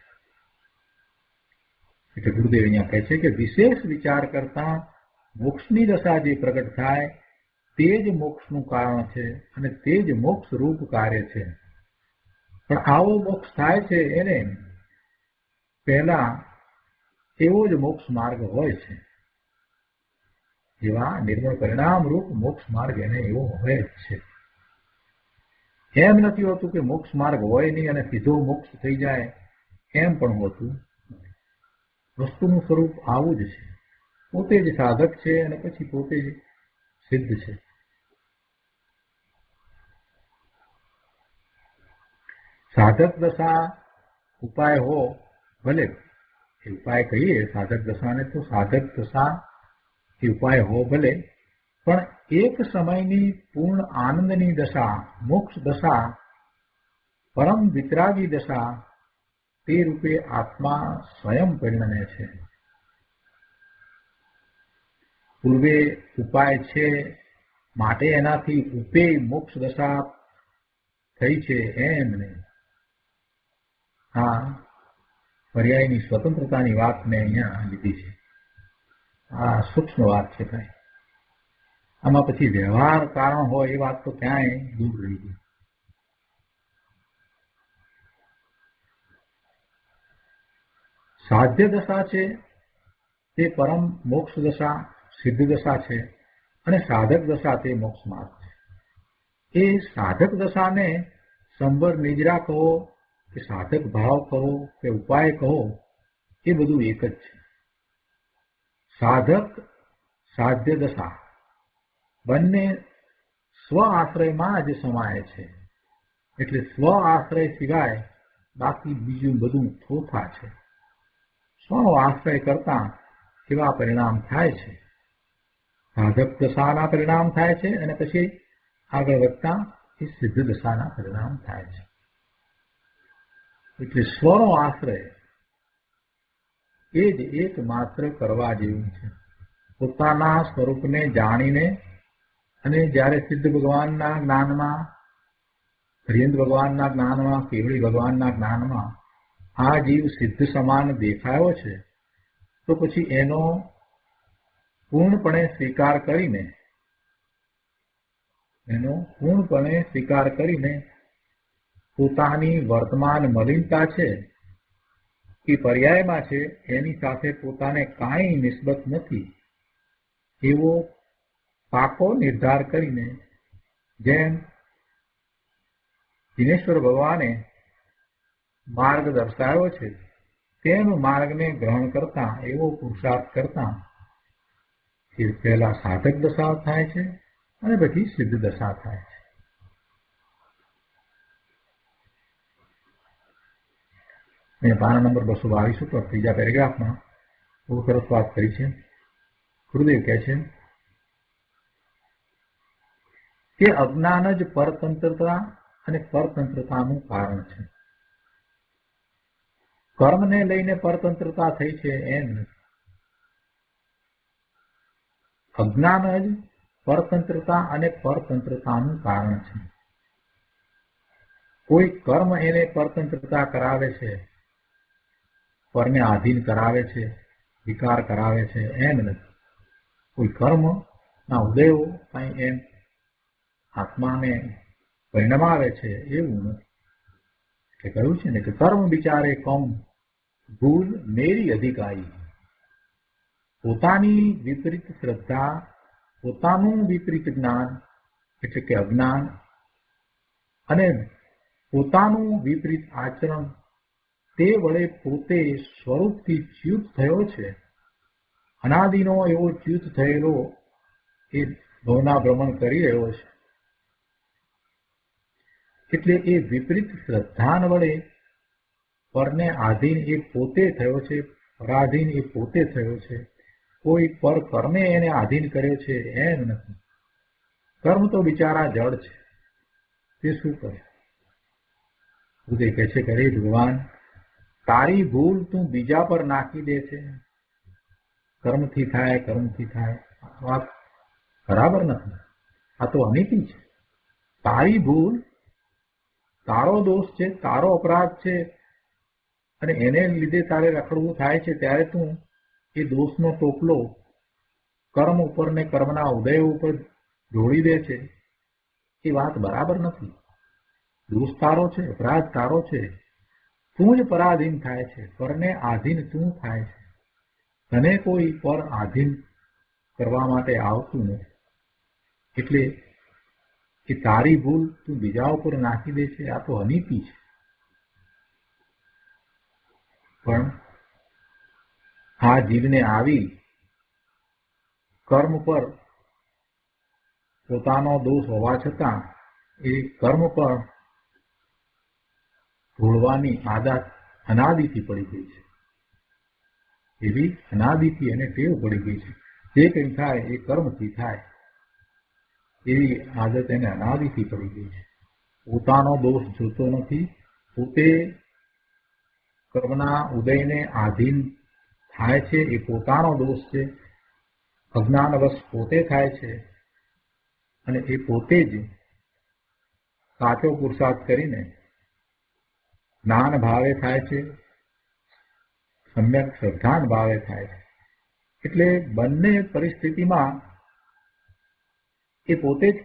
એટલે ગુરુદેવ અહીંયા કહે છે કે વિશેષ વિચાર કરતા મોક્ષની દશા જે પ્રગટ થાય તે જ મોક્ષનું કારણ છે અને તે જ મોક્ષ રૂપ કાર્ય છે. પણ આવો મોક્ષ થાય છે એને પહેલા એવો જ મોક્ષ માર્ગ હોય છે. જેવા નિર્મળ પરિણામ રૂપ મોક્ષ માર્ગ એને એવો હોય જ છે. એમ નથી હોતું કે મોક્ષ માર્ગ હોય નહીં અને સીધો મોક્ષ થઈ જાય, એમ પણ હોતું. વસ્તુનું સ્વરૂપ આવું જ છે. પોતે જ સાધક છે અને પછી પોતે જ સિદ્ધ છે. સાધક દશા ઉપાય હો ભલે, એ ઉપાય કહીએ સાધક દશાને, તો સાધક દશા એ ઉપાય હો ભલે, પણ એક સમયની પૂર્ણ આનંદની દશા, મોક્ષ દશા, પરમ વિતરાગી દશા, તે રૂપે આત્મા સ્વયં પરિણમે છે. પૂર્વે ઉપાય છે માટે એનાથી ઉપેય મોક્ષ દશા થઈ છે એમ નહીં. આ પર્યાયની સ્વતંત્રતાની વાત મેં અહીંયા લીધી છે. આ સૂક્ષ્મ વાત છે ભાઈ. આમાં પછી વ્યવહાર કારણ હોય એ વાત તો ક્યાંય દૂર રહી ગઈ. સાધ્ય દશા છે તે પરમ મોક્ષ દશા, સિદ્ધ દશા છે, અને સાધક દશા તે મોક્ષ માર્ગ છે. એ સાધક દશાને સંબર નિજરા કહો કે સાધક ભાવ કહો કે ઉપાય કહો, એ બધું એક જ છે. સાધક સાધ્ય દશા બંને સ્વ આશ્રયમાં જ સમાય છે. એટલે સ્વ આશ્રય સિવાય બાકી બીજું બધું થોથા છે. સ્વનો આશ્રય કરતા એવા પરિણામ થાય છે. સાધક દશાના પરિણામ થાય છે અને પછી આગળ વધતા એ સિદ્ધ દશાના પરિણામ થાય છે. એટલે સ્વનો આશ્રય એ જ એકમાત્ર કરવા જેવું છે. પોતાના સ્વરૂપને જાણીને અને જ્યારે સિદ્ધ ભગવાનના જ્ઞાનમાં, હરિયંત ભગવાનના જ્ઞાનમાં, કેવળી ભગવાનના જ્ઞાનમાં આ જીવ સિદ્ધ સમાન દેખાયો છે, તો પછી એનો પૂર્ણપણે સ્વીકાર કરીને પોતાની વર્તમાન મલિનતા છે એ પર્યાયમાં છે, એની સાથે પોતાને કાંઈ નિસ્બત નથી એવો પાકો નિર્ધાર કરીને, જેમ દિનેશ્વર ભગવાને માર્ગ દર્શાવ્યો છે તેમ માર્ગને ગ્રહણ કરતા, એવો પુરુષાર્થ કરતા એ પહેલા સાધક દશા થાય છે અને પછી સિદ્ધ દશા થાય છે. પાના નંબર 222 ઉપર ત્રીજા પેરેગ્રાફમાં બહુ સરસ વાત કરી છે. ગુરુદેવ કહે છે કે અજ્ઞાન જ પરતંત્રતા અને પરતંત્રતાનું કારણ છે. કર્મને લઈને પરતંત્રતા થઈ છે એમ નથી. અજ્ઞાન જ પરતંત્રતા અને પરતંત્રતાનું કારણ છે. કોઈ કર્મ એને પરતંત્રતા કરાવે છે, પરને આધીન કરાવે છે, વિકાર કરાવે છે એમ નથી. કોઈ કર્મ ના ઉદયો કઈ એમ આત્માને પરિણમાવે છે એવું નથી. એટલે કહ્યું છે ને કે કર્મ વિચારે કમ ભૂલ મેરી અધિકારી. પોતાની વિપરીત શ્રદ્ધા, પોતાનું વિપરીત જ્ઞાન એટલે કે અજ્ઞાન, અને પોતાનું વિપરીત આચરણ, તે વડે પોતે સ્વરૂપથી ચ્યુત થયો છે. અનાદિનો એવો ચ્યુત થયેલો એ ભવના ભ્રમણ કરી રહ્યો છે. એટલે એ વિપરીત શ્રદ્ધાન વડે પરને આધીન એ પોતે થયો છે, પરાધીન એ પોતે થયો છે. કોઈ પર કર્મે એને આધીન કર્યો છે એમ નથી. કર્મ તો બિચારા જડ છે, તે શું કરે? ઉદય કહે છે કે અરે ભગવાન, તારી ભૂલ તું બીજા પર નાખી દે છે. કર્મથી થાય, કર્મથી થાય. આ વાત બરાબર નથી. આ તો અનીતિ છે. તારી ભૂલ, તારો દોષ છે, તારો અપરાધ છે, અને એને લીધે તારે રખડવું થાય છે, ત્યારે તું એ દોષનો ટોપલો કર્મ ઉપર ને કર્મના ઉદય ઉપર ઢોળી દે છે. એ વાત બરાબર નથી. દોષ તારો છે, અપરાધ તારો છે. તું જ પરાધીન થાય છે, પરને આધીન તું થાય છે. તને કોઈ પર આધીન કરવા માટે આવતું નથી. એટલે કે તારી ભૂલ તું બીજા ઉપર નાખી દે છે. આ તો અનીતિ છે. પણ આ જીવને આવી કર્મ પર પોતાનો દોષ હોવા છતાં એ કર્મ પર ઢોળવાની આદત અનાદિથી પડી ગઈ છે. એવી અનાદિથી એને ટેવ પડી ગઈ છે. જે કંઈ થાય એ કર્મથી થાય, એવી આદત એને અનાદિથી પડી ગઈ છે. પોતાનો દોષ જોતો નથી. પોતે કર્મના ઉદયને આધીન થાય છે, એ પોતાનો દોષ છે. અજ્ઞાનવશ પોતે થાય છે, અને એ પોતે જ સાચો પુરુષાર્થ કરીને જ્ઞાન ભાવે થાય છે, સમ્યક શ્રદ્ધાન ભાવે થાય છે. એટલે બંને પરિસ્થિતિમાં એ પોતે જ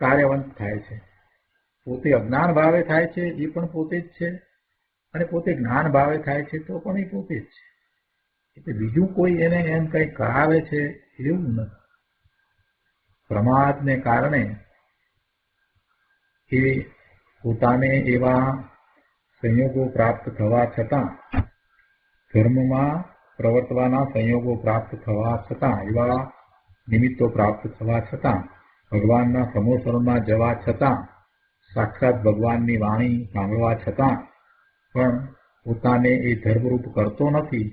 કાર્યવંત થાય છે. પોતે અજ્ઞાન ભાવે થાય છે, એ પણ પોતે જ છે, અને પોતે જ્ઞાન ભાવે થાય છે તો પણ એ પોતે જ છે. એટલે બીજું કોઈ એને એમ કંઈ કરાવે છે એવું નથી. પ્રમાદને કારણે એ પોતાને એવા સંયોગો પ્રાપ્ત થવા છતાં, ધર્મમાં પ્રવર્તવાના સંયોગો પ્રાપ્ત થવા છતાં, એવા નિમિત્તો પ્રાપ્ત થવા છતાં, ભગવાનના સમોસરમાં જવા છતાં, સાક્ષાત ભગવાનની વાણી સાંભળવા છતાં પણ પોતાને એ ધર્મરૂપ કરતો નથી.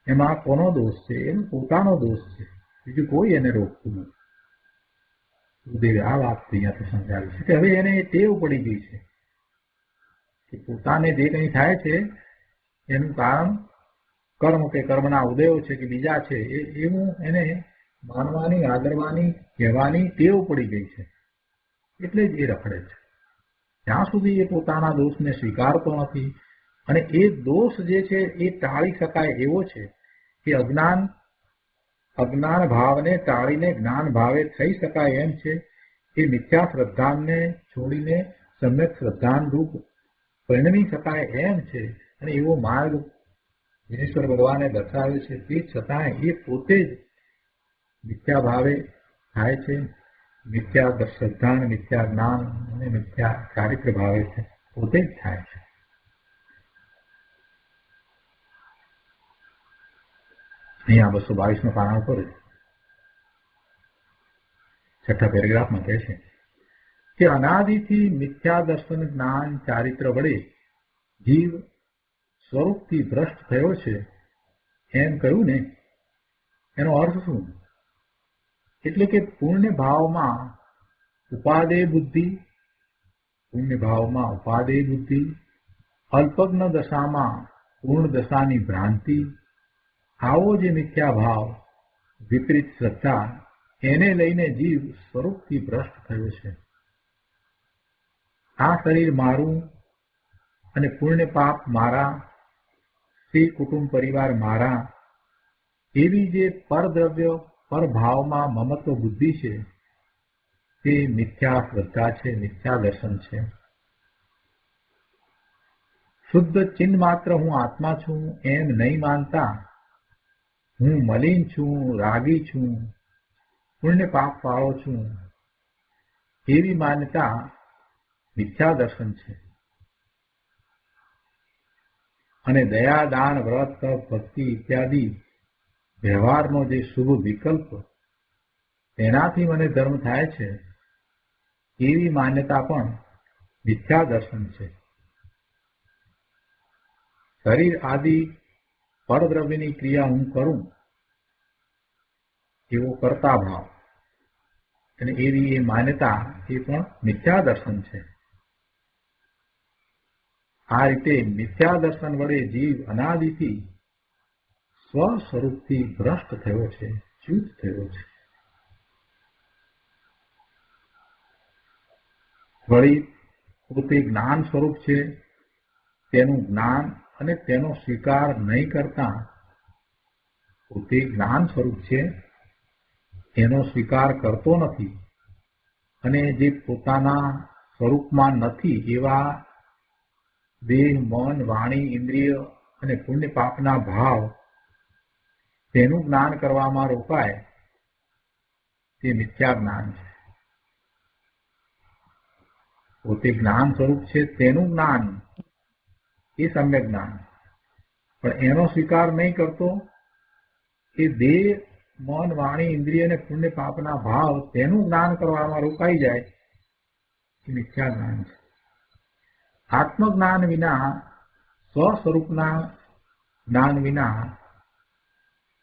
એમાં કોનો દોષ છે? એનો પોતાનો દોષ છે. બીજું કોઈ એને રોકતું નથી. ગુરુદેવે આ વાત અહીંયાથી સમજાવી છે કે હવે એને ટેવ પડી ગઈ છે કે પોતાને જે કંઈ થાય છે એનું કારણ કર્મ કે કર્મના ઉદયો છે કે બીજા છે, એવું એને માનવાની, આદરવાની, કહેવાની ટેવ પડી ગઈ છે. એટલે જ એ રખડે છે. જ્યાં સુધી એ પોતાના દોષને સ્વીકારતો નથી, અને એ દોષ જે છે એ ટાળી શકાય એવો છે કે અજ્ઞાન ભાવને ટાળીને જ્ઞાન ભાવે થઈ શકાય એમ છે. એ મિથ્યા શ્રદ્ધાને છોડીને સમ્યક શ્રદ્ધાન રૂપ પરિણમી શકાય એમ છે. અને એવો માર્ગ વિનેશ્વર ભગવાને દર્શાવ્યો છે. તે છતાંય એ પોતે જ મિથ્યા ભાવે થાય છે. મિથ્યા શ્રદ્ધા, મિથ્યા જ્ઞાન અને મિથ્યા ચારિત્ર ભાવે છે પોતે જ થાય છે. અહીંયા 222 પાના ઉપર છઠ્ઠા પેરેગ્રાફમાં કહે છે કે અનાદિથી મિથ્યા દર્શન, જ્ઞાન, ચારિત્ર વડે જીવ સ્વરૂપથી ભ્રષ્ટ થયો છે એમ કહ્યું ને, એનો અર્થ શું? એટલે કે પુણ્ય ભાવમાં ઉપાદેય બુદ્ધિ, અલ્પજ્ઞ દશામાં પૂર્ણ દશાની ભ્રાંતિ, આવો જે મિથ્યા ભાવ, વિપરીત શ્રદ્ધા, એને લઈને જીવ સ્વરૂપથી ભ્રષ્ટ થયો છે. આ શરીર મારું અને પુણ્ય પાપ મારા, સ્ત્રી કુટુંબ પરિવાર મારા, એવી જે પરદ્રવ્ય પરભાવમાં મમત્વ બુદ્ધિ છે તે મિથ્યા શ્રદ્ધા છે, મિથ્યા દર્શન છે. શુદ્ધ ચિન્હ માત્ર હું આત્મા છું એમ નહીં માનતા, હું મલિન છું, રાગી છું, પુણ્ય પાપ વાળો છું, એવી માન્યતા મિથ્યા દર્શન છે. અને દયા, દાન, વ્રત, તપ, ભક્તિ ઇત્યાદિ વ્યવહારનો જે શુભ વિકલ્પ તેનાથી મને ધર્મ થાય છે, એવી માન્યતા પણ મિથ્યા દર્શન છે. શરીર આદિ પરદ્રવ્યની ક્રિયા હું કરું એવો કર્તા ભાવ અને એવી એ માન્યતા એ પણ મિથ્યા દર્શન છે. આ રીતે મિથ્યા દર્શન વડે જીવ અનાદિથી સ્વ સ્વરૂપથી ભ્રષ્ટ થયો છે, ચ્યુત થયો છે. વળી પોતે જ્ઞાન સ્વરૂપ છે, તેનું જ્ઞાન અને તેનો સ્વીકાર નહીં કરતા, પોતે જ્ઞાન સ્વરૂપ છે એનો સ્વીકાર કરતો નથી અને જે પોતાના સ્વરૂપમાં નથી એવા દેહ, મન, વાણી, ઇન્દ્રિય અને પુણ્ય પાપના ભાવ તેનું જ્ઞાન કરવામાં રોકાય તે મિથ્યા જ્ઞાન છે. પોતે જ્ઞાન સ્વરૂપ છે તેનું જ્ઞાન એ સમ્યક જ્ઞાન, પણ એનો સ્વીકાર નહીં કરતો એ દેહ, મન, વાણી, ઇન્દ્રિય અને પુણ્ય પાપના ભાવ તેનું જ્ઞાન કરવામાં રોકાઈ જાય એ મિથ્યા જ્ઞાન છે. આત્મજ્ઞાન વિના, સ્વ સ્વરૂપના જ્ઞાન વિના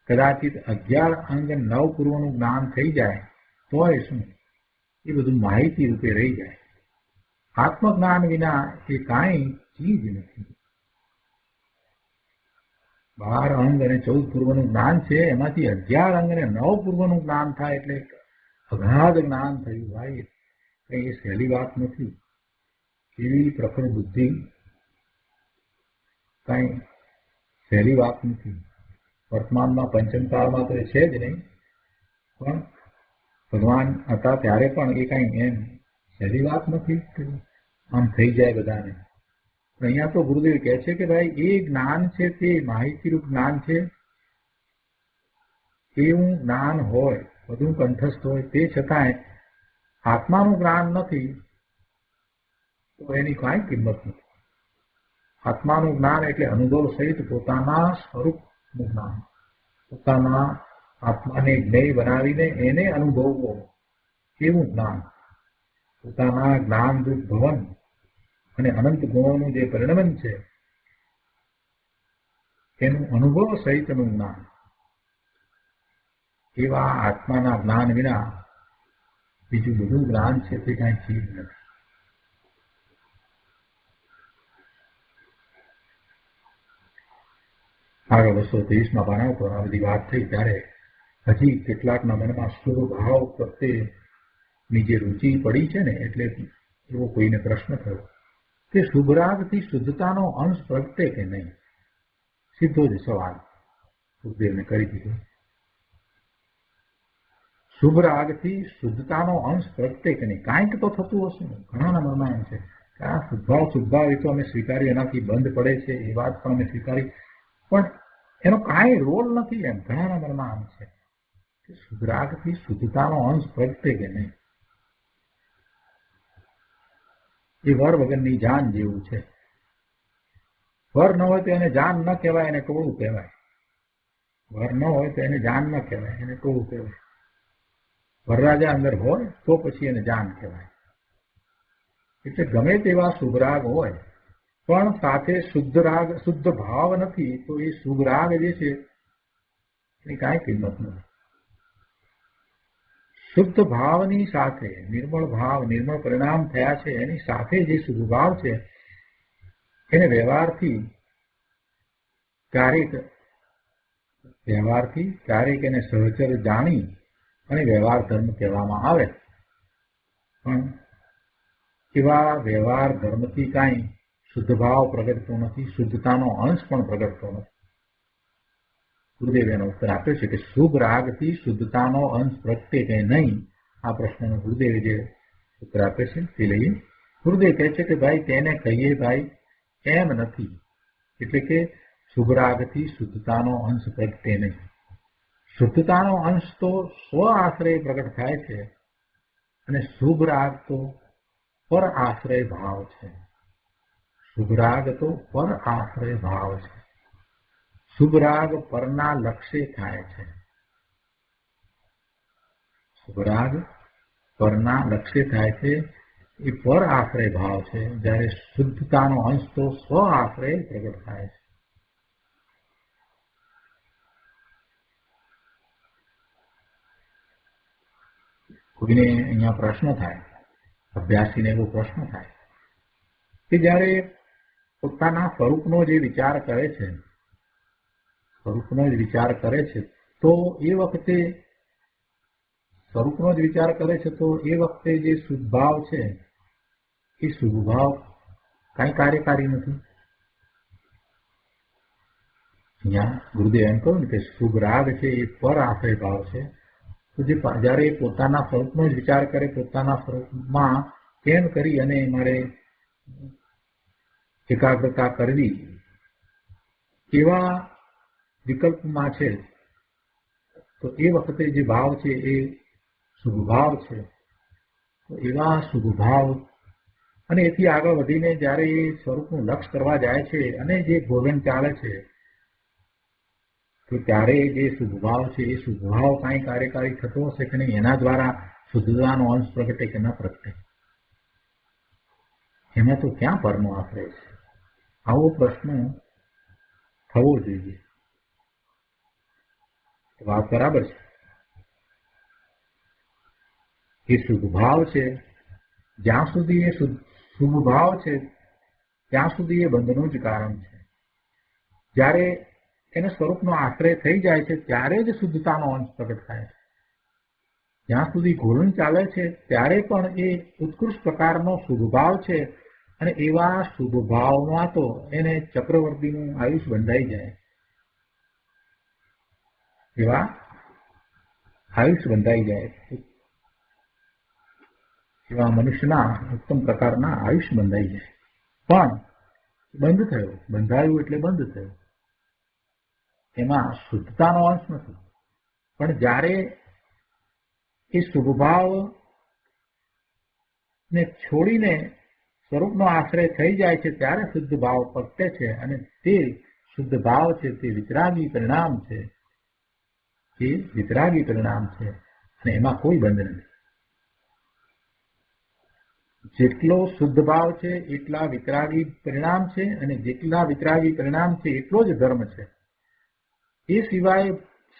કદાચિત 11 અંગ 9 પૂર્વનું જ્ઞાન થઈ જાય તોય શું, એ બધું માહિતી રૂપે રહી જાય. આત્મજ્ઞાન વિના એ કાંઈ ચીજ નથી. 12 અંગ અને 14 પૂર્વનું જ્ઞાન છે, એમાંથી 11 અંગ અને 9 પૂર્વનું જ્ઞાન થાય એટલે અગાધ જ્ઞાન થયું. ભાઈ કઈ એ સહેલી વાત નથી. એવી પ્રખર બુદ્ધિ કઈ સહેલી વાત નથી. વર્તમાનમાં પંચમકાળમાં તો એ છે જ નહીં, પણ ભગવાન હતા ત્યારે પણ એ કઈ એમ સહેલી વાત નથી આમ થઈ જાય બધાને. પણ અહીંયા તો ગુરુદેવ કહે છે કે ભાઈ એ જ્ઞાન છે તે માહિતીરૂપ જ્ઞાન છે. એવું જ્ઞાન હોય, બધું કંઠસ્થ હોય, તે છતાંય આત્માનું જ્ઞાન નથી તો એની કાંઈ કિંમત નથી. આત્માનું જ્ઞાન એટલે અનુભવ સહિત પોતાના સ્વરૂપનું જ્ઞાન, પોતાના આત્માને જ્ઞેય બનાવીને એને અનુભવવો એવું જ્ઞાન. પોતાના જ્ઞાનરૂપ ભવન અને અનંત ગુણોનું જે પરિણમન છે એનું અનુભવ સહિતનું જ્ઞાન. એવા આત્માના જ્ઞાન વિના બીજું બધું જ્ઞાન છે તે કાંઈ ચીજ નથી. આગળ 223માં પાના પર આ બધી વાત થઈ ત્યારે હજી કેટલાકના મનમાં શુભ ભાવ પ્રત્યેની જે રુચિ પડી છે ને, એટલે એવો કોઈને પ્રશ્ન થયો કે શુભરાગથી શુદ્ધતાનો અંશ પ્રગટે કે નહીં. સીધો જ સવાલ ગુરુદેવને કરી દીધો. શુભરાગથી શુદ્ધતાનો અંશ પ્રગટે કે નહીં, કાંઈક તો થતું હશે ને. ઘણાના મનમાં એમ છે કે આ શુદ્ભાવ એ તો અમે સ્વીકારી, એનાથી બંધ પડે છે એ વાત પણ અમે સ્વીકારી, પણ એનો કાંઈ રોલ નથી. એમ ઘણાના મનમાં આમ છે કે શુભરાગથી શુદ્ધતાનો અંશ પ્રગટે કે નહીં. એ વર વગરની જાન જેવું છે. વર ન હોય તો એને જાન ન કહેવાય, એને ટોળું કહેવાય. વર ન હોય તો એને જાન ન કહેવાય, એને ટોળું કહેવાય. વરરાજા અંદર હોય તો પછી એને જાન કહેવાય. એટલે ગમે તેવા શુભરાગ હોય પણ સાથે શુદ્ધ રાગ, શુદ્ધ ભાવ નથી તો એ શુભ રાગ જે છે એની કાંઈ કિંમત નથી. શુદ્ધ ભાવની સાથે નિર્મળ ભાવ, નિર્મળ પરિણામ થયા છે એની સાથે જે શુભ ભાવ છે એને વ્યવહારથી ક્યારેક એને સહચર જાણી અને વ્યવહાર ધર્મ કહેવામાં આવે, પણ એવા વ્યવહાર ધર્મથી કાંઈ શુદ્ધ ભાવ પ્રગટતો નથી, શુદ્ધતાનો અંશ પણ પ્રગટતો નથી. ગુરુદેવ એનો ઉત્તર આપ્યો છે કે શુભ રાગથી શુદ્ધતાનો અંશ પ્રગટે કે નહીં. આ પ્રશ્નનો ગુરુદેવે જે ઉત્તર આપે છે તે લઈએ. ગુરુદેવ કહે છે કે ભાઈ તેને કહીએ ભાઈ એમ નથી, એટલે કે શુભ રાગથી શુદ્ધતાનો અંશ પ્રગટે નહીં. શુદ્ધતાનો અંશ તો સ્વ આશ્રય પ્રગટ થાય છે અને શુભ રાગ તો પર આશ્રય ભાવ છે. શુભ રાગ તો પર આશ્રય ભાવ છે. શુભ રાગ પરના લક્ષ્ય થાય છે. શુભરાગ પરના લક્ષ્ય થાય છે એ પર આશ્રય ભાવ છે, જ્યારે શુદ્ધતાનો અંશ તો સ્વ આશ્રય પ્રગટ થાય છે. કોઈને અહીંયા પ્રશ્ન થાય, અભ્યાસીને એવો પ્રશ્ન થાય કે જ્યારે પોતાના સ્વરૂપનો જે વિચાર કરે છે, સ્વરૂપનો જ વિચાર કરે છે, તો એ વખતે સ્વરૂપનો જ વિચાર કરે છે તો એ વખતે જે શુભ ભાવ છે એ શુભ ભાવ કઈ કાર્યકારી નથી. અહીંયા ગુરુદેવ એમ કહ્યું ને કે શુભ રાગ છે એ પર આશ્રય ભાવ છે. તો જે જયારે પોતાના સ્વરૂપનો જ વિચાર કરે, પોતાના સ્વરૂપમાં કેમ કરી અને મારે એકાગ્રતા કરવી એવા વિકલ્પમાં છે, તો એ વખતે જે ભાવ છે એ શુભ ભાવ છે. તો એવા શુભ ભાવ અને એથી આગળ વધીને જયારે એ સ્વરૂપનું લક્ષ્ય કરવા જાય છે અને જે ગોલન ચાલે છે, તો ત્યારે જે શુભ ભાવ છે એ શુભ ભાવ કાંઈ કાર્યકારી થતો હશે કે નહીં, એના દ્વારા શુદ્ધતાનો અંશ પ્રગટે કે ન પ્રગટે, એમાં તો ક્યાં પરનો આશ્રય છે? આવો પ્રશ્ન થવો જોઈએ. વાત બરાબર છે. એ શુભ ભાવ છે, જ્યાં સુધી એ શુભ ભાવ છે ત્યાં સુધી એ બંધનું જ કારણ છે. જ્યારે એને સ્વરૂપનો આશ્રય થઈ જાય છે ત્યારે જ શુદ્ધતાનો અંશ પ્રગટ થાય છે. જ્યાં સુધી ઘોલન ચાલે છે ત્યારે પણ એ ઉત્કૃષ્ટ પ્રકારનો શુભ ભાવ છે, અને એવા શુભ ભાવમાં તો એને ચક્રવર્તીનું આયુષ બંધાઈ જાય, એવા આયુષ બંધાઈ જાય, એવા મનુષ્યના ઉત્તમ પ્રકારના આયુષ બંધાઈ જાય. પણ બંધ થયો, બંધાયું એટલે બંધ થયું, એમાં શુદ્ધતાનો અંશ નથી. પણ જ્યારે એ શુભ ભાવ ને છોડીને સ્વરૂપનો આશ્રય થઈ જાય છે ત્યારે શુદ્ધ ભાવ પ્રગટે છે, અને તે શુદ્ધ ભાવ છે તે વિતરાગી પરિણામ છે, એ વિતરાગી પરિણામ છે, અને એમાં કોઈ બંધ નથી. જેટલો શુદ્ધ ભાવ છે એટલા વિતરાગી પરિણામ છે, અને જેટલા વિતરાગી પરિણામ છે એટલો જ ધર્મ છે. એ સિવાય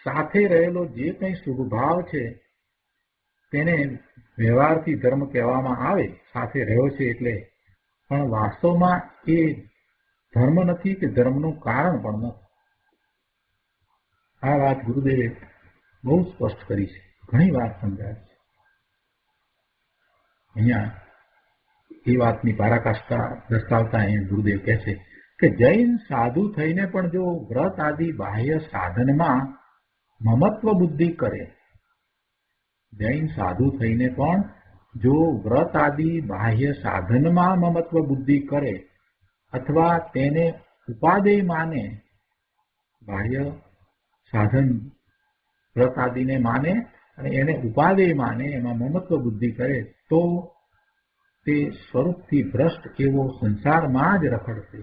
સાથે રહેલો જે કંઈ શુભ ભાવ છે તેને વ્યવહારથી ધર્મ કહેવામાં આવે, સાથે રહ્યો છે એટલે, પણ વાસ્તવમાં એ ધર્મ નથી કે ધર્મનું કારણ પણ નથી. આ વાત ગુરુદેવે બહુ સ્પષ્ટ કરી છે, ઘણી વાર સમજાય છે. અહીંયા એ વાતની પરાકાષ્ઠા દર્શાવતા અહીંયા ગુરુદેવ કહે છે કે જૈન સાધુ થઈને પણ જો વ્રત આદિ બાહ્ય સાધનમાં મમત્વ બુદ્ધિ કરે, જૈન સાધુ થઈને પણ જો વ્રત આદિ બાહ્ય સાધનમાં મમત્વ બુદ્ધિ કરે, અથવા તેને ઉપાદેય માને, બાહ્ય સાધન વ્રત આદિને માને અને એને ઉપાદેય માને, એમાં મમત્વ બુદ્ધિ કરે, તો તે સ્વરૂપથી ભ્રષ્ટ એવો સંસારમાં જ રખડશે,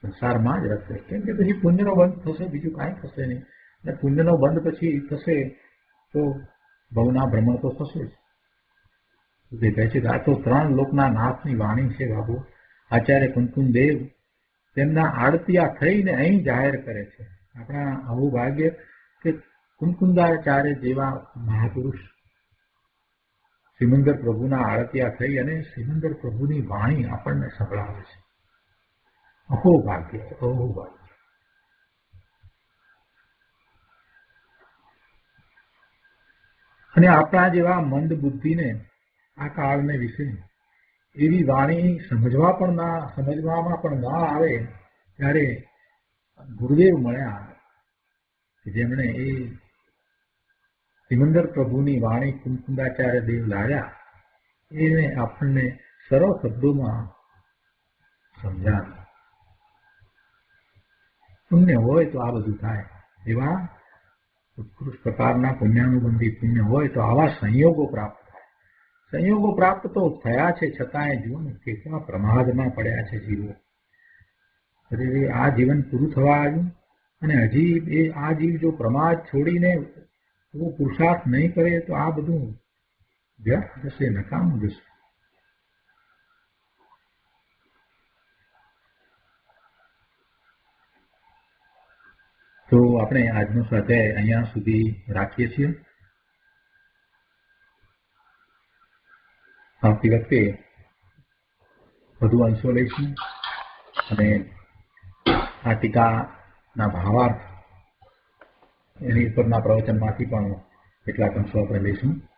સંસારમાં જ રખડે. કેમ કે પછી પુણ્યનો બંધ થશે, બીજું કાંઈ થશે નહીં. અને પુણ્યનો બંધ પછી થશે તો ભવના ભ્રમણ તો થશે જ. તે કહે છે કે આ તો 3 લોકના નાથની વાણી છે બાબુ. આચાર્ય કુંકુમદેવ તેમના આડતિયા થઈને અહીં જાહેર કરે છે. આપણા આવું ભાગ્ય કે કુંકુંદાચાર્ય જેવા મહાપુરુષ સિમંદર પ્રભુના આળતિયા થઈ અને સિમંદર પ્રભુની વાણી આપણને સંભળાવે છે. અહો ભાગ્ય, અહો ભાગ્ય. અને આપણા જેવા મંદ બુદ્ધિને આ કાળને વિશે એવી વાણી સમજવામાં પણ ના આવે ત્યારે ગુરુદેવ મળ્યા કે જેમણે એ સિમંદર પ્રભુની વાણી કુંકુંદાચાર્ય દેવ લાવ્યા, એને આપણને સરળ શબ્દોમાં સમજાવ્યું. પુણ્ય હોય તો આ બધું થાય, એવા ઉત્કૃષ્ટ પ્રકારના પુણ્યાનુબંધી પુણ્ય હોય તો આવા સંયોગો પ્રાપ્ત થાય. સંયોગો પ્રાપ્ત તો થયા છે, છતાંય જુઓ ને કેટલા પ્રમાદમાં પડ્યા છે જીવો. આ જીવન પૂરું થવા આવ્યું અને હજી આ જીવ જો પ્રમાદ છોડીને वो પુરુષાર્થ નહીં કરે તો આ બધું વ્યર્થ જશે, નકામું જશે. તો આપણે આજનો સ્વાધ્યાય અહીંયા સુધી રાખીએ છીએ. આવતી વખતે વધુ અંશો લઈશું અને આ ટીકાના ભાવાર્થ એની ઉપરના પ્રવચનમાંથી પણ કેટલાક અંશો આપણે લઈશું.